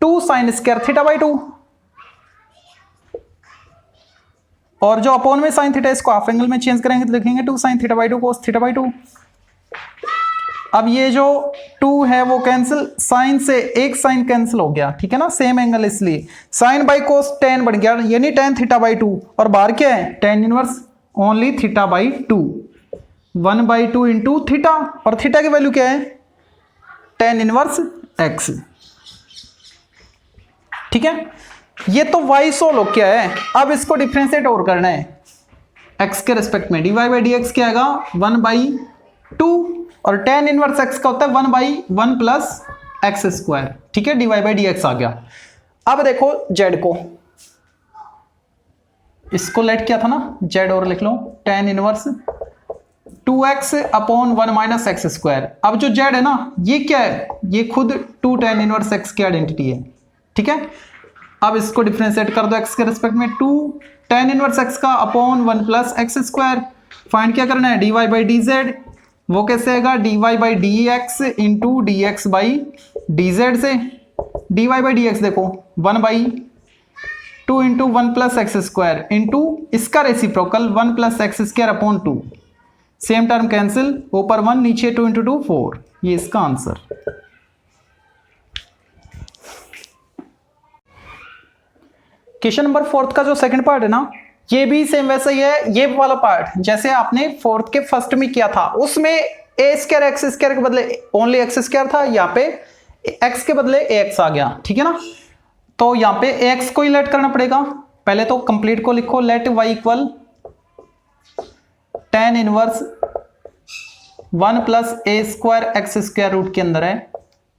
2 sin स्क्वायर थीटा बाई 2, और जो अपॉन में sin थीटा इसको हाफ एंगल में चेंज करेंगे तो लिखेंगे 2 sin theta by 2 cos theta by 2। अब ये जो 2 है वो कैंसिल, साइन से एक साइन कैंसिल हो गया, ठीक है ना, सेम एंगल, इसलिए साइन बाई कोस tan बन गया, यानी tan थीटा बाई 2, और बाहर क्या है tan inverse only theta by 2, 1/2 into theta, और थीटा की वैल्यू क्या है tan इनवर्स x। ठीक है, ये तो y सोल्व हो क्या है, अब इसको डिफरेंशिएट और करना है x के रिस्पेक्ट में, dy/dx क्या आएगा 1/2, और tan इनवर्स x का होता है 1/1 प्लस एक्स स्क्वायर। ठीक है, dy/dx आ गया। अब देखो z को, इसको लेट किया था ना z, और लिख लो tan inverse 2x upon 1 minus x square. अब जो z है ना ये क्या है, ये खुद 2 tan इनवर्स x की आइडेंटिटी है। ठीक है, अब इसको डिफरेंशिएट कर दो x के रिस्पेक्ट में, 2 tan इनवर्स x का upon 1 plus x square. Find क्या करना है dy/dz, वो कैसे आएगा dy/dx इंटू dx/dz से, dy/dx देखो 1/2 into 1 plus x square into इसका reciprocal 1 plus x square upon 2, same term cancel, ऊपर 1 नीचे 2 इंटू 2 4, ये इसका आंसर। क्वेश्चन नंबर 4 का जो सेकंड पार्ट है ना, ये भी सेम वैसा ही है, ये वाला पार्ट जैसे आपने 4th के फर्स्ट में किया था, उसमें ए स्क्वायर एक्स स्क्वायर के बदले ओनली एक्स स्क्वायर था, यहाँ पे एक्स के बदले एक्स आ गया। ठीक है ना, तो यहाँ पे एक्स को ही लेट करना पड़ेगा, पहले तो कंप्लीट को लिखो, let y equal tan inverse 1 plus a square x square root के अंदर है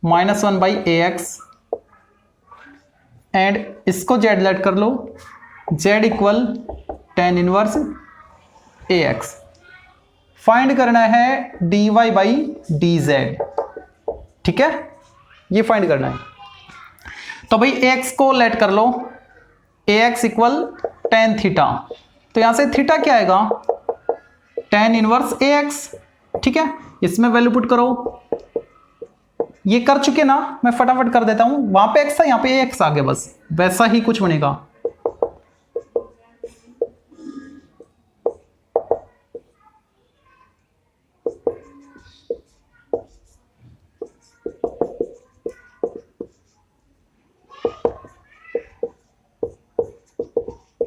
-1/ax, एंड इसको z लेट कर लो, z equal tan inverse ax। Find करना है dy/dz। ठीक है, ये फाइंड करना है, तो भाई ax को लेट कर लो, ax इक्वल tan थीटा, तो यहां से थीटा क्या आएगा tan इनवर्स ax। ठीक है, इसमें वैल्यू पुट करो, ये कर चुके ना, मैं फटाफट कर देता हूं। वहां पे x था, यहां पे x आ गया, बस वैसा ही कुछ बनेगा।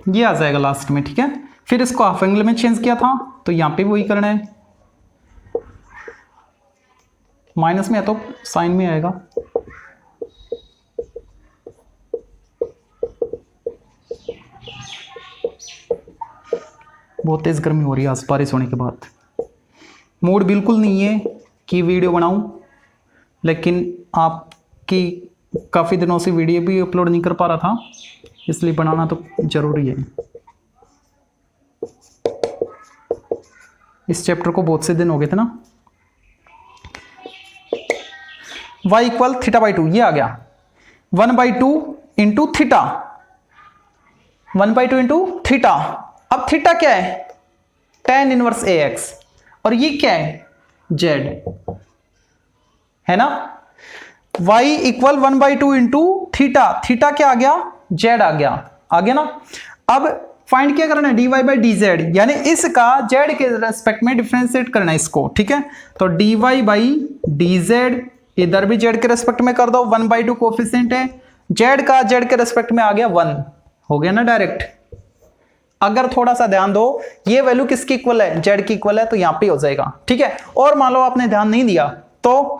ये आ जाएगा लास्ट में, ठीक है। फिर इसको हाफ एंगल में चेंज किया था, तो यहां पे वही करना है। माइनस में है तो साइन में आएगा। बहुत तेज गर्मी हो रही है आज बारिश होने के बाद। मूड बिल्कुल नहीं है कि वीडियो बनाऊं, लेकिन आपकी काफ़ी दिनों से वीडियो भी अपलोड नहीं कर पा रहा था, इसलिए बनाना तो ज़रूरी है। इस चैप्टर को बहुत से दिन हो गए थे ना। y इक्वल थीटा बाई 2, ये आ गया 1/2 इंटू थीटा, 1/2 इंटू थीटा। अब थीटा क्या है? tan इनवर्स ax, और ये क्या है? z है ना। y equal 1/2 into theta, theta क्या आ गया? z आ गया ना। अब फाइंड क्या करना है? dy बाई डी जेड, यानी इसका z के रेस्पेक्ट में डिफरेंशिएट करना है इसको, ठीक है। तो dy बाई डी जेड, इधर भी z के रेस्पेक्ट में कर दो, 1/2 कोफिशिएंट है, z का z के रेस्पेक्ट में आ गया 1, हो गया ना डायरेक्ट। अगर थोड़ा सा ध्यान दो, ये वैल्यू किसकी इक्वल है? z की इक्वल है, तो यहां पे हो जाएगा, ठीक है। और मान लो आपने ध्यान नहीं दिया, तो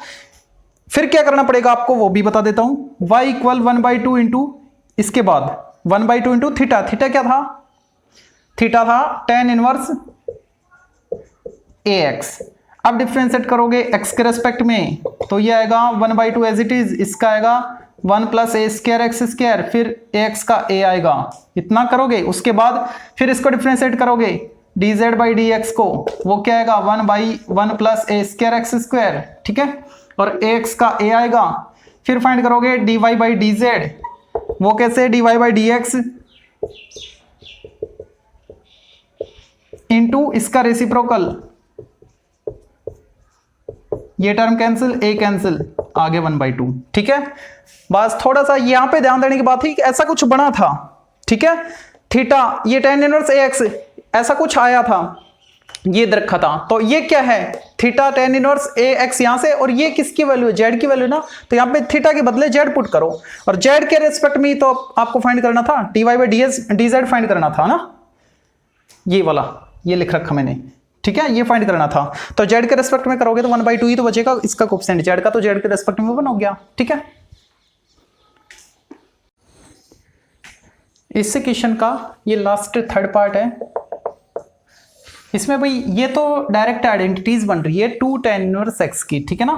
फिर क्या करना पड़ेगा आपको, वो भी बता देता हूं। y इक्वल 1/2 इंटू, इसके बाद 1/2 इंटू थीटा, थीटा क्या था? थीटा था tan इनवर्स ax। अब डिफरेंशिएट करोगे x के रेस्पेक्ट में, तो ये आएगा 1/2 एज इट इज, इसका आएगा 1 plus a square x square, फिर ax का a आएगा, इतना करोगे। उसके बाद फिर इसको डिफरेंशिएट करोगे dz बाई dx को, वो क्या आएगा? 1/1 plus a square x square, ठीक है, और ax का a आएगा। फिर फाइंड करोगे dy बाई dz, वो कैसे? dy बाई dx इंटू इसका रेसिप्रोकल, ये टर्म कैंसिल, a कैंसिल, आगे 1/2, ठीक है। बस थोड़ा सा यहां पे ध्यान देने की बात थी कि ऐसा कुछ बना था, ठीक है। थीटा, ये tan इनवर्स ax, ऐसा कुछ आया था, ये रखा था, तो ये क्या है? थीटा tan इनवर्स ax यहां से, और ये किसकी वैल्यू है? z की वैल्यू ना, तो यहां पे थीटा के बदले z पुट करो, और z के रेस्पेक्ट में तो आपको फाइंड करना था, dy बाई dz फाइंड करना था ना, ये वाला, ये लिख रखा मैंने, ठीक है, ये फाइंड करना था। तो z के रेस्पेक्ट में करोगे तो 1/2 ही तो बचेगा, इसका कोएफिशिएंट z का, तो z के रेस्पेक्ट में 1 हो गया, ठीक है। इस क्वेश्चन का ये लास्ट थर्ड पार्ट है। इसमें भाई ये तो डायरेक्ट आइडेंटिटीज बन रही है 2 tan इनवर्स x की, ठीक है ना।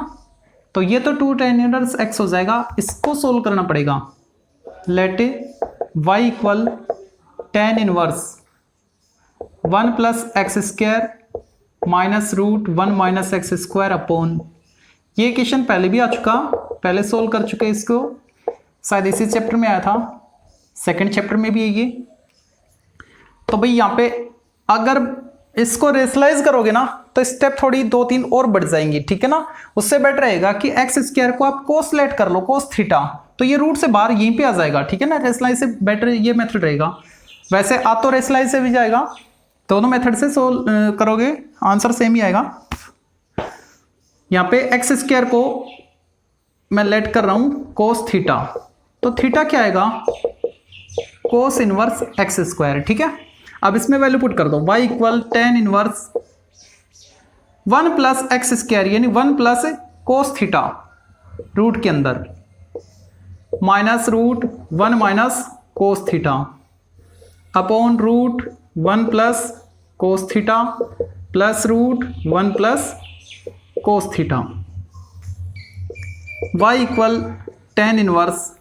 तो ये तो 2 tan इनवर्स x हो जाएगा, इसको सोल्व करना पड़ेगा। Let y equal tan inverse 1 plus x square minus root 1 minus x square upon, ये क्वेश्चन पहले भी आ चुका, पहले सोल्व कर चुके इसको, शायद इसी चैप्टर में आया था, सेकंड चैप्टर में भी है ये। तो भाई यहाँ पे अगर इसको रेशनलाइज करोगे ना, तो स्टेप थोड़ी 2-3 और बढ़ जाएंगी, ठीक है ना। उससे बेटर रहेगा कि एक्स स्क्वायर को आप कोस लेट कर लो, कोस थीटा, तो ये रूट से बाहर यहीं पे आ जाएगा, ठीक है ना। रेशनलाइज से बेटर ये मेथड रहेगा। वैसे आ तो रेशनलाइज से भी जाएगा, दोनों मेथड से सोल्व करोगे आंसर सेम ही आएगा। यहाँ पे एक्स स्क्वायर को मैं लेट कर रहा हूं कोस थीटा, तो थीटा क्या आएगा? कोस इनवर्स एक्स स्क्वायर, ठीक है। अब इसमें वैल्यू पुट कर दो, y equal tan inverse 1 plus x square, यानी 1 प्लस कोस थीटा रूट के अंदर, minus root 1 minus cos theta upon root 1 plus cos theta plus root 1 plus cos theta. y equal tan inverse,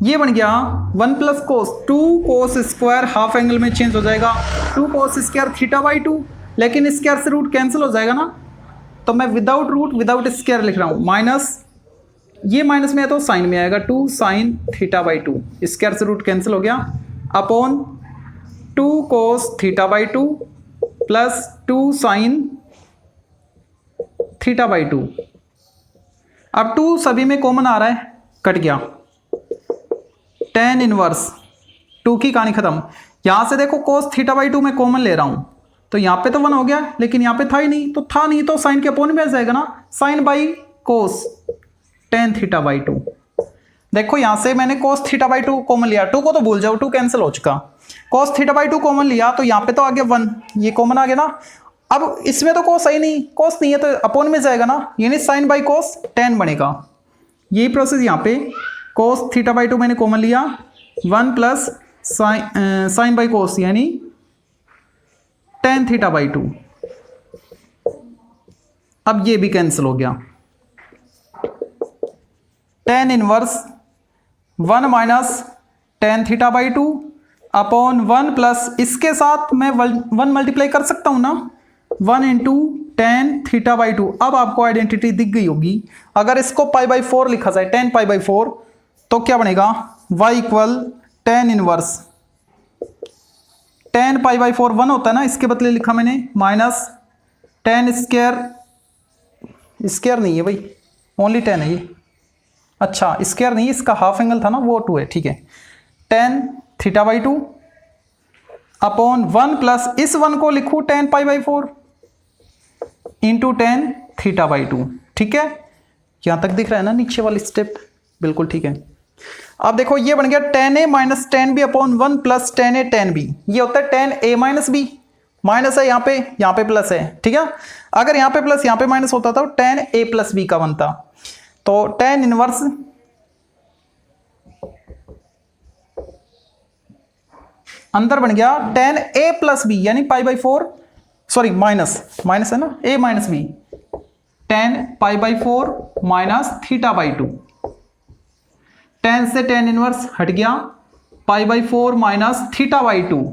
ये बन गया 1 plus cos, 2 cos square half angle में चेंज हो जाएगा, 2 कोस स्क्वायर थीटा बाई 2, लेकिन स्क्वायर से रूट कैंसिल हो जाएगा ना, तो मैं विदाउट रूट विदाउट स्क्वायर लिख रहा हूँ, माइनस, ये माइनस में है तो साइन में आएगा, 2 साइन थीटा बाई 2, स्क्वायर से रूट कैंसिल हो गया, upon 2 cos theta by 2 plus 2 sine theta by 2। अब 2 सभी में कॉमन आ रहा है, कट गया, tan इनवर्स 2 की कहानी खत्म। यहां से देखो cos थीटा बाई 2 में कॉमन ले रहा हूं, तो यहाँ पे तो 1 हो गया, लेकिन यहाँ पे था ही नहीं, तो था नहीं तो साइन के अपोन में आ जाएगा ना, sine by cos tan theta by 2। देखो यहां से मैंने cos थीटा बाई 2 कॉमन लिया, 2 को तो भूल जाओ, 2 कैंसिल हो चुका, cos थीटा बाई 2 कॉमन लिया, तो यहाँ पे तो आ गया 1, ये कॉमन आ गया ना। अब इसमें तो cos ही नहीं, cos नहीं है तो अपोन में जाएगा ना, यानी साइन बाई कोस tan बनेगा। यही प्रोसेस यहाँ पे cos थीटा बाई 2 मैंने कॉमन लिया, 1 प्लस साइन बाई कोस यानी tan थीटा बाई 2। अब ये भी कैंसिल हो गया, tan inverse 1 minus tan theta by 2 upon 1 plus इसके साथ मैं 1 मल्टीप्लाई कर सकता हूं ना, 1 इंटू tan थीटा बाई 2। अब आपको आइडेंटिटी दिख गई होगी, अगर इसको पाई बाई 4 लिखा जाए, tan पाई बाई 4, तो क्या बनेगा, y equal tan inverse tan pi by 4 1 होता है ना, इसके बदले लिखा मैंने माइनस tan स्क्वायर नहीं है भाई, ओनली tan है ये, अच्छा स्क्वायर नहीं, इसका हाफ एंगल था ना वो 2 है, ठीक है, tan theta by 2 upon 1 plus इस 1 को लिखूं tan pi by 4 into tan theta by 2, ठीक है, यहां तक दिख रहा है ना नीचे वाली स्टेप, बिल्कुल ठीक है। अब देखो ये बन गया tan a minus tan b upon 1 plus tan a tan b, ये होता है tan a minus b, minus है यहाँ पे प्लस है, ठीक है, अगर यहाँ पे प्लस यहाँ पे माइनस होता तो tan a प्लस b का बनता, तो tan इनवर्स अंदर बन गया tan a प्लस b यानी पाई बाई 4, सॉरी माइनस है ना, a minus b, tan pi by 4 minus theta by 2, tan से tan इनवर्स हट गया, pi by 4 minus theta by 2,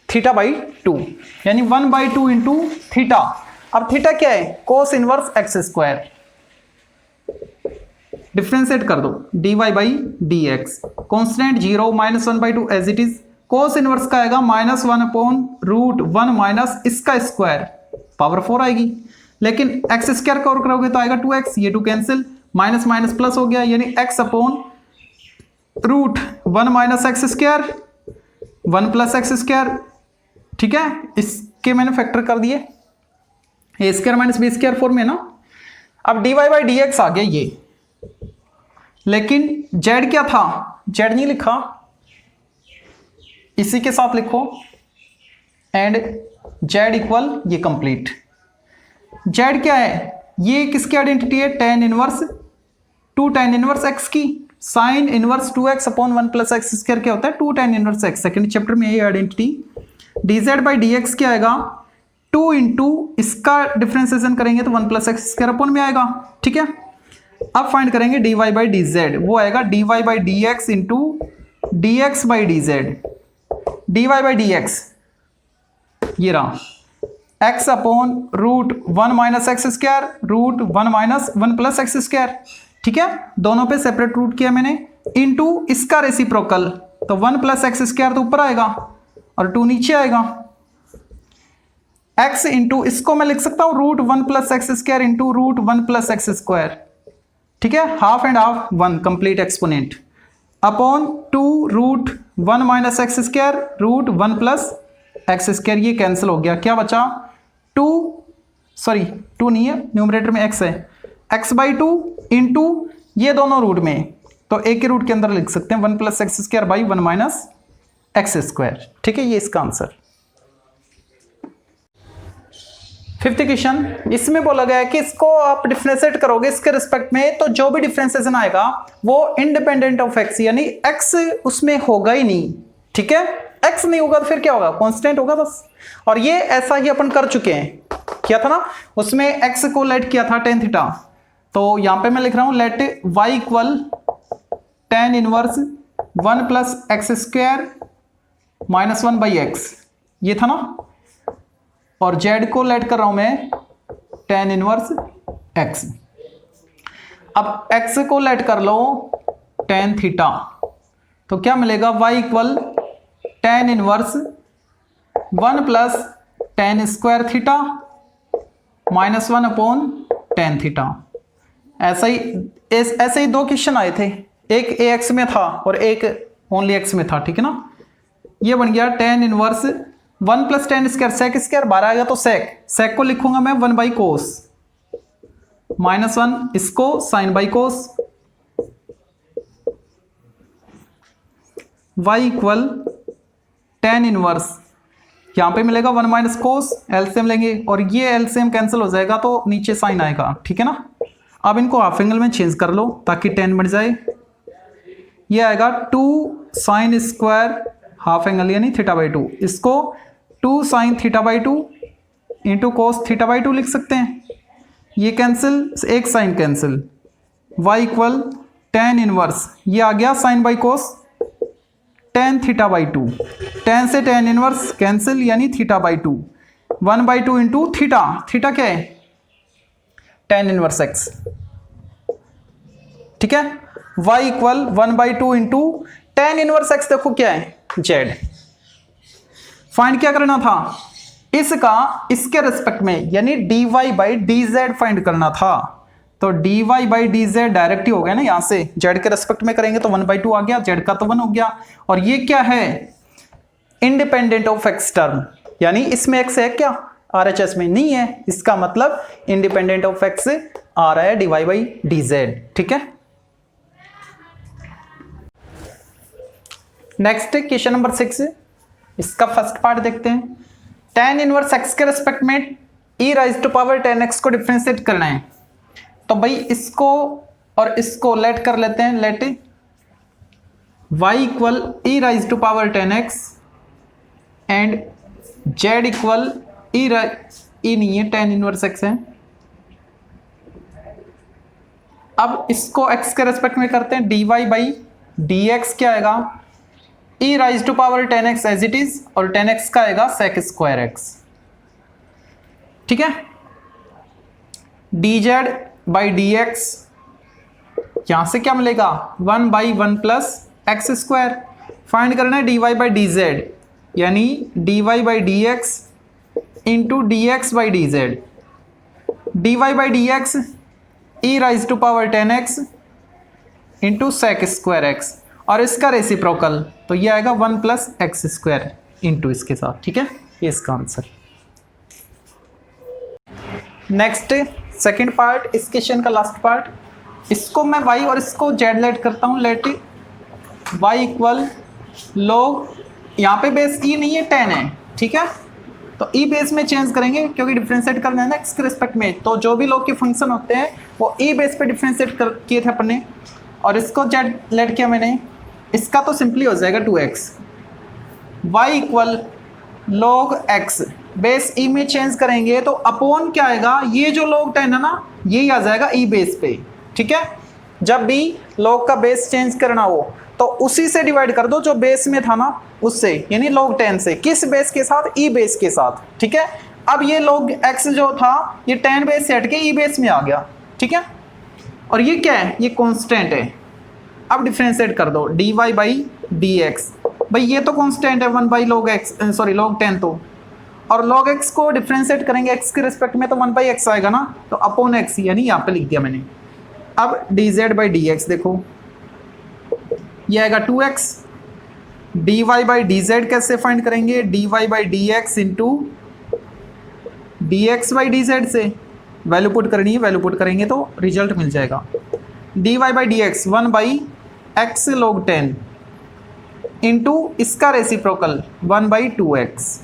theta by 2 यानी 1 बाई 2 इंटू थीटा। अब थीटा क्या है, cos inverse x square, differentiate कर दो, dy by D x, constant 0 minus 1 by 2 as it is, cos inverse का आएगा माइनस 1 अपॉन रूट 1 माइनस इसका स्क्वायर, पावर 4 आएगी, लेकिन एक्स स्क्वायर का और करोगे तो आएगा 2x, ये 2 कैंसिल, माइनस माइनस प्लस हो गया, यानी x upon root 1 minus x square 1 plus x square, ठीक है, इसके मैंने फैक्टर कर दिए, a square minus B square form में ना। अब dy बाई डी एक्स आ गया ये, लेकिन z क्या था, z नहीं लिखा, इसी के साथ लिखो, एंड z इक्वल ये कंप्लीट, z क्या है, ये किसकी आइडेंटिटी है, tan inverse 2 tan inverse x की, sign inverse 2x upon 1 plus x square क्या होता है, 2 tan inverse x, second chapter में ये identity. dz by D x क्या आएगा, 2 इंटू इसका डिफ्रेंसिएशन करेंगे तो 1 प्लस एक्स स्क्वायर अपॉन में आएगा, ठीक है। अब फाइंड करेंगे dy बाई डी जेड, वो आएगा dy by D x into D x by D z, dy by D x ये रहा, x upon root 1 minus x square root 1 minus 1 plus x square, ठीक है, दोनों पे सेपरेट रूट किया मैंने, इंटू इसका रेसिप्रोकल, तो 1 प्लस एक्स स्क्वायर तो ऊपर आएगा और 2 नीचे आएगा, x इंटू इसको मैं लिख सकता हूं root 1 plus x square into root 1 plus x square, ठीक है, half and half 1 complete exponent, upon 2 root 1 minus x square root 1 plus x square, ये कैंसिल हो गया, क्या बचा 2 नहीं है, न्यूमरेटर में x है, x बाई 2 इंटू ये दोनों रूट में, तो एक के रूट के अंदर लिख सकते हैं 1 plus x square by 1 minus x square, ठीक है, ये इसका आंसर। 5th क्वेश्चन, इसमें बोला गया है कि इसको आप डिफरेंशिएट करोगे इसके रिस्पेक्ट में, तो जो भी डिफरेंशिएशन आएगा वो इंडिपेंडेंट ऑफ x, यानी x उसमें होगा ही नहीं, ठीक है, x नहीं होगा तो फिर क्या होगा, कांस्टेंट होगा बस। और ये ऐसा ही अपन कर चुके हैं, क्या था ना, उसमें x को लेट किया था tan थीटा, तो यहां पे मैं लिख रहा हूं let y equal tan inverse 1 plus x square minus 1 by x, ये था ना, और z को लेट कर रहा हूं मैं tan इनवर्स x, अब x को लेट कर लो tan थीटा, तो क्या मिलेगा, y equal tan inverse 1 plus tan square theta -1/tan theta. ऐसे ही दो क्वेश्चन आए थे, एक ax में था और एक ओनली x में था, ठीक है ना। ये बन गया tan inverse 1 + tan square, sec square बाहर आएगा तो सेक को लिखूंगा मैं 1/cos, -1 इसको sin/cos, y equal tan inverse, यहां पे मिलेगा 1 - cos, एलसीएम लेंगे और ये एलसीएम कैंसिल हो जाएगा तो नीचे साइन आएगा, ठीक है ना। अब इनको हाफ एंगल में चेंज कर लो ताकि tan बन जाए। ये आएगा 2 sin स्क्वायर हाफ एंगल यानी θ/2, इसको 2 sin θ/2 इंटू cos θ/2 लिख सकते हैं। ये कैंसिल, एक sine cancel, y equal tan inverse, ये आ गया sin/cos tan θ/2, tan से tan इनवर्स कैंसिल यानी θ/2, 1/2 इंटू थीटा, थीटा क्या है tan इनवर्स x, ठीक है। y equal 1/2 into tan inverse x, देखो क्या है z। फाइंड क्या करना था इसका, इसके रेस्पेक्ट में यानी dy/dz फाइंड करना था। तो dy/dz डायरेक्ट ही हो गया ना, यहां से z के रेस्पेक्ट में करेंगे तो 1/2 आ गया, z का तो 1 हो गया। और ये क्या है इंडिपेंडेंट ऑफ x टर्म, यानी इसमें x है क्या, RHS में नहीं है, इसका मतलब इंडिपेंडेंट ऑफ x आ रहा है dy/dz, ठीक है। नेक्स्ट क्वेश्चन नंबर 6, इसका फर्स्ट पार्ट देखते हैं। tan इनवर्स x के रेस्पेक्ट में e⁻tan x को डिफरेंशिएट करना है। तो भाई इसको और इसको लेट कर लेते हैं, let y equal e⁻tan x and z equal e नहीं है tan इनवर्स x है। अब इसको x के रेस्पेक्ट में करते हैं, dy/dx क्या आएगा e⁻tan x as it is, और tan x का आएगा sec स्क्वायर x, ठीक है। dz/dx यहां से क्या मिलेगा 1/1 + x स्क्वायर। फाइंड करना है dy/dz यानी dy/dx into dx/dz, dy/dx e⁻tan x into sec square x, और इसका रेसिप्रोकल तो ये आएगा 1 + x स्क्वायर इंटू इसके साथ, ठीक है। ये इसका आंसर। नेक्स्ट सेकंड पार्ट, इस क्वेश्चन का लास्ट पार्ट, इसको मैं y और इसको z लेट करता हूं, लेट y इक्वल log, यहाँ पे बेस e नहीं है tan है, ठीक है। तो e बेस में चेंज करेंगे क्योंकि डिफरेंशिएट करना है ना x के रिस्पेक्ट में, तो जो भी log के फंक्शन होते हैं वो e बेस पे डिफरेंशिएट किए थे अपने, और इसको z लेट किया मैंने, इसका तो सिंपली हो जाएगा 2x, y equal log x, base e में चेंज करेंगे तो अपॉन क्या आएगा, ये जो log 10 है ना यही आ जाएगा e बेस पे, ठीक है। जब भी log का बेस चेंज करना हो तो उसी से डिवाइड कर दो जो बेस में था ना उससे, यानी log 10 से, किस बेस के साथ, e बेस के साथ, ठीक है। अब ये log x जो था ये 10 बेस से हट के e बेस में आ गया, ठीक है। और ये क्या है, ये कांस्टेंट है। अब डिफरेंशिएट कर दो dy/dx, भाई ये तो कांस्टेंट है 1/log x, सॉरी log 10 तो, और log x को डिफरेंशिएट करेंगे x के रिस्पेक्ट में तो 1/x आएगा ना, तो अपॉन x यानी यहाँ पे लिख दिया मैंने। अब dz/dx देखो, ये आएगा 2x, dy/dz कैसे फाइंड करेंगे, dy/dx इंटू dx/dz से वैल्यू पुट करनी है, वैल्यू पुट करेंगे तो रिजल्ट मिल जाएगा। dy/dx 1/x log 10 इंटू इसका रेसिप्रोकल 1/2x,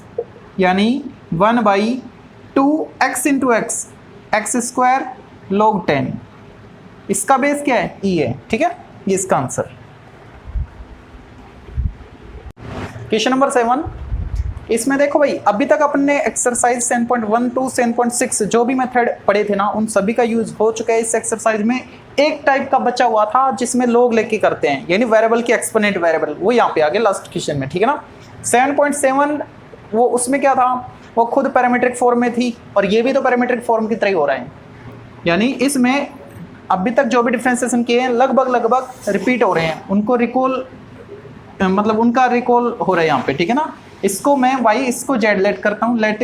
यानी 1/2x into x, x square log 10, इसका बेस क्या है e है, ठीक है। ये इसका आंसर। क्वेश्चन नंबर 7, इसमें देखो भाई अभी तक अपन ने एक्सरसाइज 7.1 to 7.6 जो भी मेथड पढ़े थे ना उन सभी का यूज हो चुका है। इस एक्सरसाइज में एक टाइप का बचा हुआ था जिसमें लोग लेके करते हैं, यानी वेरिएबल की एक्सपोनेंट वेरिएबल, वो यहाँ पे आ गया लास्ट क्वेश्चन में, ठीक है ना। 7.7 वो उसमें क्या था, वो खुद पैरामीट्रिक फॉर्म में थी और ये भी तो पैरामीट्रिक फॉर्म की तरह ही हो रहा है, यानी इसमें अभी तक जो भी डिफरेंशिएशन किए हैं लगभग रिपीट हो रहे हैं, उनको रिकॉल मतलब उनका रिकॉल हो रहा है यहाँ पे, ठीक है ना। इसको मैं y इसको z लेट करता हूँ, let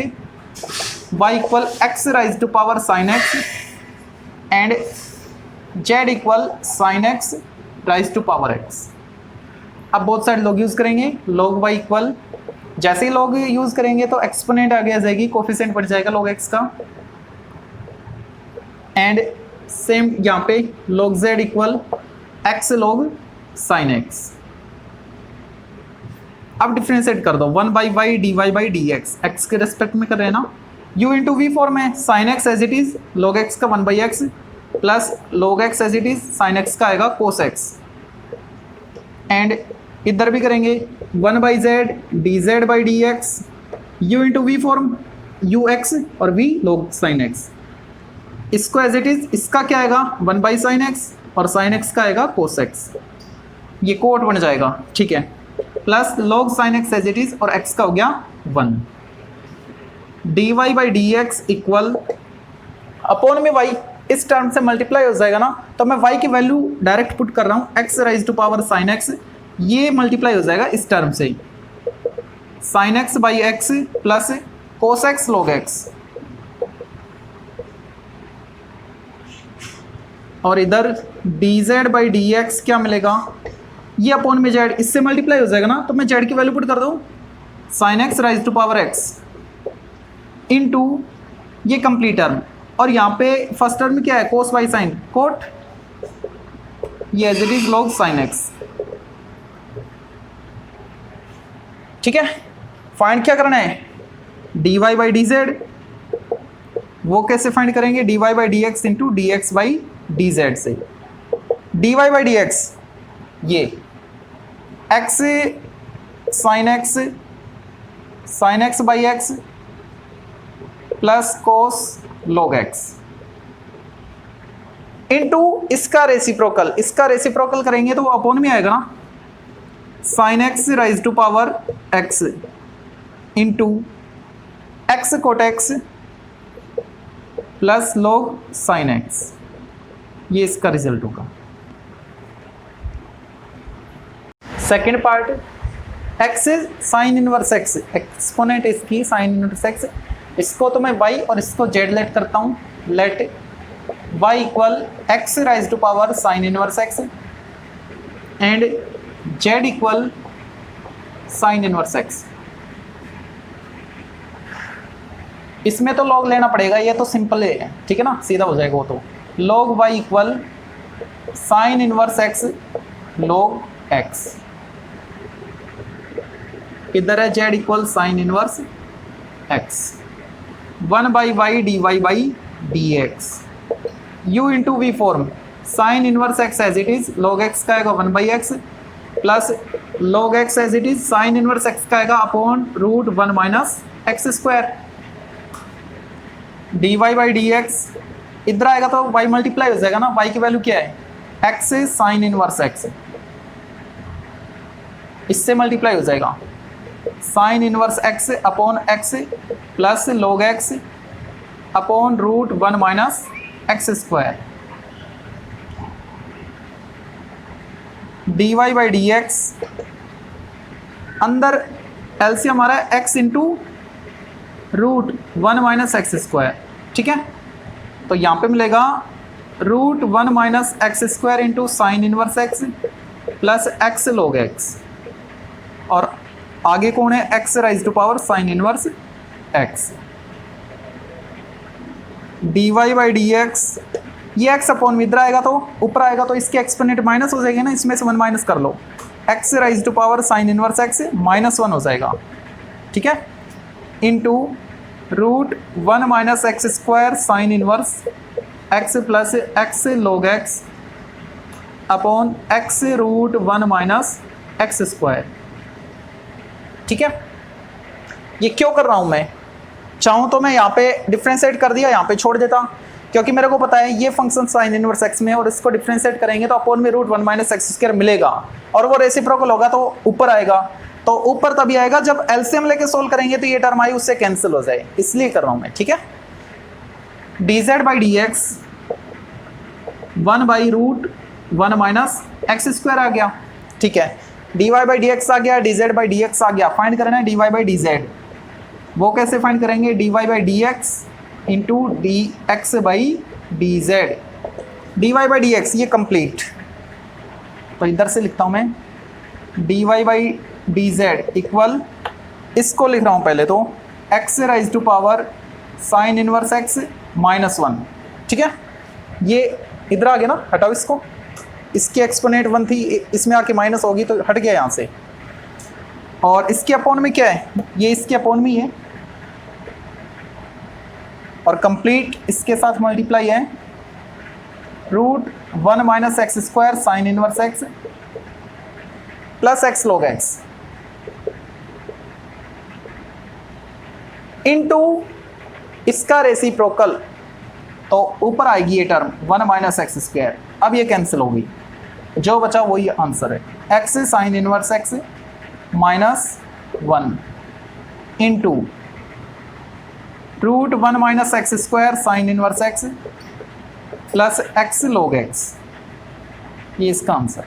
y equal x rise to power sine x and z equal sine x rise to power x। अब बोथ साइड लॉग यूज करेंगे, log y इक्वल, जैसे ही लॉग यूज करेंगे तो एक्सपोनेंट आगे आ जाएगी, कोफिशिएंट बढ़ जाएगा log x का, एंड सेम यहाँ पे log z equal x log sin x। अब डिफरेंशिएट कर दो 1 by y d y by D x, x के रेस्पेक्ट में कर रहे हैं ना, u इंटू वी फॉर्म है, sine x as it is log x का 1 by x plus log x as it is sine x का आएगा cos x, एंड इधर भी करेंगे 1 by Z D z by D x, u into v form u x और v log साइन एक्स, इसको एज इट इज इसका क्या आएगा 1 बाई साइन एक्स और साइन एक्स का आएगा cos x, ये कोट बन जाएगा, ठीक है, plus log sine x as it is और x का हो गया 1, d y by D x equal upon में y इस टर्म से मल्टीप्लाई हो जाएगा ना, तो मैं y की वैल्यू डायरेक्ट पुट कर रहा हूँ, x raise to power sine x, ये मल्टीप्लाई हो जाएगा इस टर्म से ही, sine x by x plus cos x log x, और इधर d z by D x क्या मिलेगा, ये अपॉन में जेड इससे मल्टीप्लाई हो जाएगा ना, तो मैं जेड की वैल्यू पुट कर दूँ sine x rise to power x into ये कंप्लीट टर्म, और यहाँ पे फर्स्ट टर्म में क्या है कोस बाई साइन कोट, ये as it is log sine x, ठीक है। फाइंड क्या करना है, d y by D z, वो कैसे फाइंड करेंगे, d y by D x into D x by D Z से, d y by D x ये x sine x by x plus cos log x into इसका रेसिप्रोकल करेंगे तो वो अपॉन में आएगा ना, sine x rise to power x into x cot x plus log sine x, ये इसका रिजल्ट होगा। Second part, x sine inverse x, exponent इसकी साइन इनवर्स x, इसको तो मैं y और इसको z लेट करता हूँ, let y equal x raise to power sine inverse x and z equal sine inverse x। इसमें तो log लेना पड़ेगा, ये तो सिंपल है, ठीक है ना, सीधा हो जाएगा वो तो, log y equal sine inverse x log x, इधर है z equal sine inverse x, 1 by y d y by D x, u into v form sine inverse x as it is log x का आएगा 1 by x plus log x as it is sine inverse x का आएगा upon root 1 minus x square, d y by D x, इधर आएगा तो y मल्टीप्लाई हो जाएगा ना, y की वैल्यू क्या है x साइन इनवर्स x, इससे मल्टीप्लाई हो जाएगा sine inverse x upon x plus log x upon root 1 minus x square, d y by D x, अंदर एलसीएम हमारा है x into root 1 minus x square, ठीक है, तो यहाँ पे मिलेगा root 1 minus x square into sine inverse x plus x log x, और आगे कौन है x raise to power sine inverse x, d y by D x, ये x अपॉन में इधर आएगा तो ऊपर आएगा तो इसके एक्सपोनेंट माइनस हो जाएगी ना, इसमें से 1 माइनस कर लो, x raise to power sine inverse x minus 1 हो जाएगा, ठीक है, into root 1 minus x square sine inverse x plus x log x upon x root 1 minus x square, ठीक है। ये क्यों कर रहा हूं मैं, चाहूँ तो मैं यहाँ पे डिफ्रेंशिएट कर दिया, यहाँ पे छोड़ देता, क्योंकि मेरे को पता है ये फंक्शन साइन इनवर्स x में, और इसको डिफ्रेंशिएट करेंगे तो अपॉन में रूट 1 माइनस एक्स स्क्वायर मिलेगा, और वो रेसिप्रोकल होगा तो ऊपर आएगा, तो ऊपर तभी आएगा जब एलसीएम लेके सोल्व करेंगे तो ये टर्म आई उससे कैंसिल हो जाए, इसलिए कर रहा हूँ मैं, ठीक है। D z by D x 1 by root 1 minus x square आ गया, ठीक है, d y by D x आ गया, d z by D x आ गया, फाइंड करना है d y by D z, वो कैसे फाइंड करेंगे, dy by D x into D x by D z. dy by D x ये कंप्लीट, तो इधर से लिखता हूँ मैं dy by D z equal, इसको लिख रहा हूँ पहले तो x raise to power sine inverse x minus 1, ठीक है। ये इधर आ गया ना, हटाओ इसको, इसकी एक्सपोनेंट 1 थी, इसमें आके माइनस होगी तो हट गया यहाँ से। और इसके अपॉन में क्या है, ये इसके अपॉन में ही है, और कंप्लीट इसके साथ मल्टीप्लाई है root 1 minus x square sine inverse x plus x log x into इसका रेसिप्रोकल, तो ऊपर आएगी ये टर्म 1 माइनस एक्स स्क्वायर। अब ये कैंसिल होगी, जो बचा वही आंसर है, x sine inverse x minus 1 into root 1 minus x square sine inverse x plus x log x, ये इसका आंसर।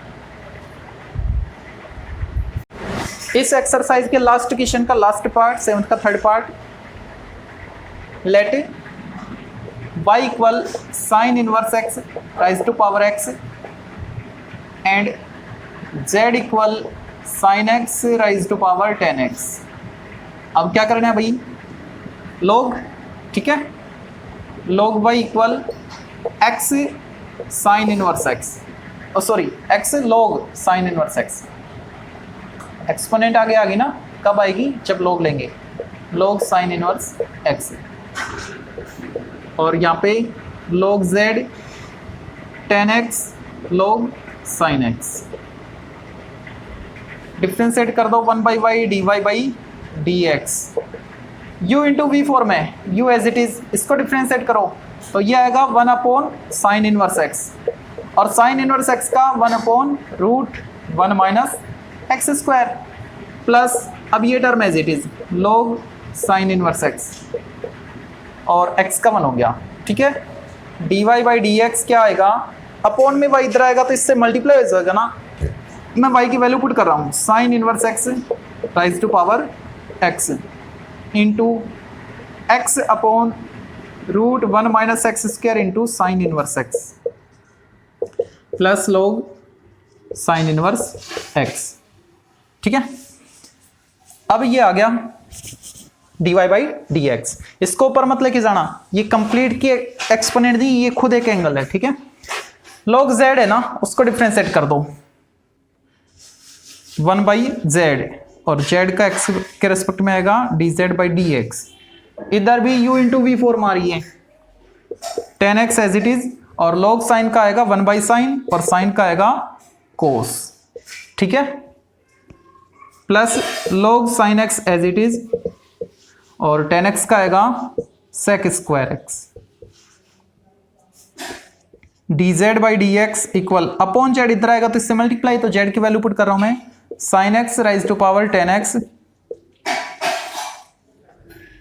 इस एक्सरसाइज के लास्ट क्वेश्चन का लास्ट पार्ट, 7th का third part, let y equal sine inverse x raise to power x and z equal sine x raise to power 10x। अब क्या करना है भाई, log, ठीक है, log y equal x sine inverse x, sorry x log sine inverse x। Exponent आगे आ गई ना, कब आएगी, जब log लेंगे, log साइन इनवर्स x, और यहाँ पे log z 10x log sin x। Differentiate कर दो 1 by y d y by D x, u into v form में, u एज इट इज, इसको डिफ्रेंशिएट करो तो ये आएगा 1 अपॉन साइन इनवर्स x, और साइन इनवर्स x का 1 upon root 1 minus x square, plus अब ये term as it is log sine inverse x, और x का 1 हो गया, ठीक है। dy बाई डी एक्स क्या आएगा, अपॉन में y इधर आएगा तो इससे मल्टीप्लाई हो जाएगा ना, मैं y की वैल्यू पुट कर रहा हूँ, sine inverse x raise to power x into x upon root 1 minus x square into sine inverse x plus log sine inverse x, ठीक है। अब ये आ गया dy बाई डी एक्स, इसको ऊपर मत लेके जाना, ये कंप्लीट की एक्सपोनेंट दी, ये खुद एक एंगल है, ठीक है। log z है ना, उसको डिफ्रेंशिएट कर दो 1 बाई जेड, और z का x के रेस्पेक्ट में आएगा dz बाई डी एक्स। इधर भी u इंटू वी फॉर्म आ रही है 10x एज इट इज, और log साइन का आएगा 1 बाई साइन, और साइन का आएगा कोस, ठीक है, plus log sine x as it is, और 10x का आएगा sec square x, dz by D x equal upon z, इधर आएगा तो इससे मल्टीप्लाई, तो z की वैल्यू पुट कर रहा हूं मैं, sine x raise to power 10x,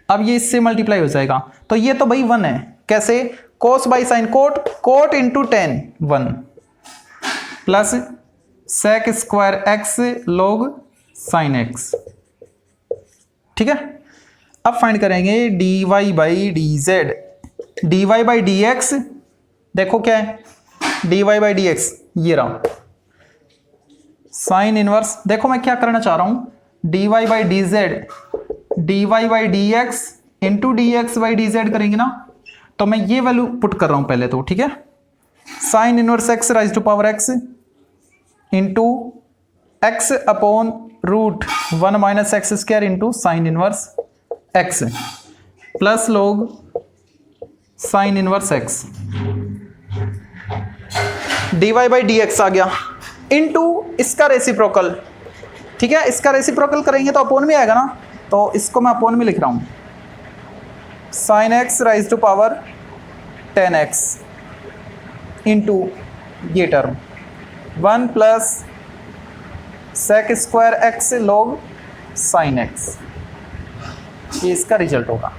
अब ये इससे मल्टीप्लाई हो जाएगा, तो ये तो भाई 1 है, कैसे, cos by sine, cot into 10 1, plus sec square x log sine x, ठीक है। अब फाइंड करेंगे dy by D z, dy by D x, देखो क्या है, dy बाई डी एक्स ये रहा, साइन इनवर्स, देखो मैं क्या करना चाह रहा हूं, dy by D z, dy by D x into D x by D Z करेंगे ना, तो मैं ये वैल्यू पुट कर रहा हूं पहले तो, ठीक है, sine inverse x raise to power x into x upon root 1 minus x square into sine inverse x plus log sine inverse x, dy by D x आ गया इंटू इसका रेसिप्रोकल, ठीक है, इसका रेसिप्रोकल करेंगे तो अपॉन में आएगा ना, तो इसको मैं अपॉन में लिख रहा हूं, sine x raise to power 10x into ये term 1 plus sec square x log sine x, ये इसका रिजल्ट होगा।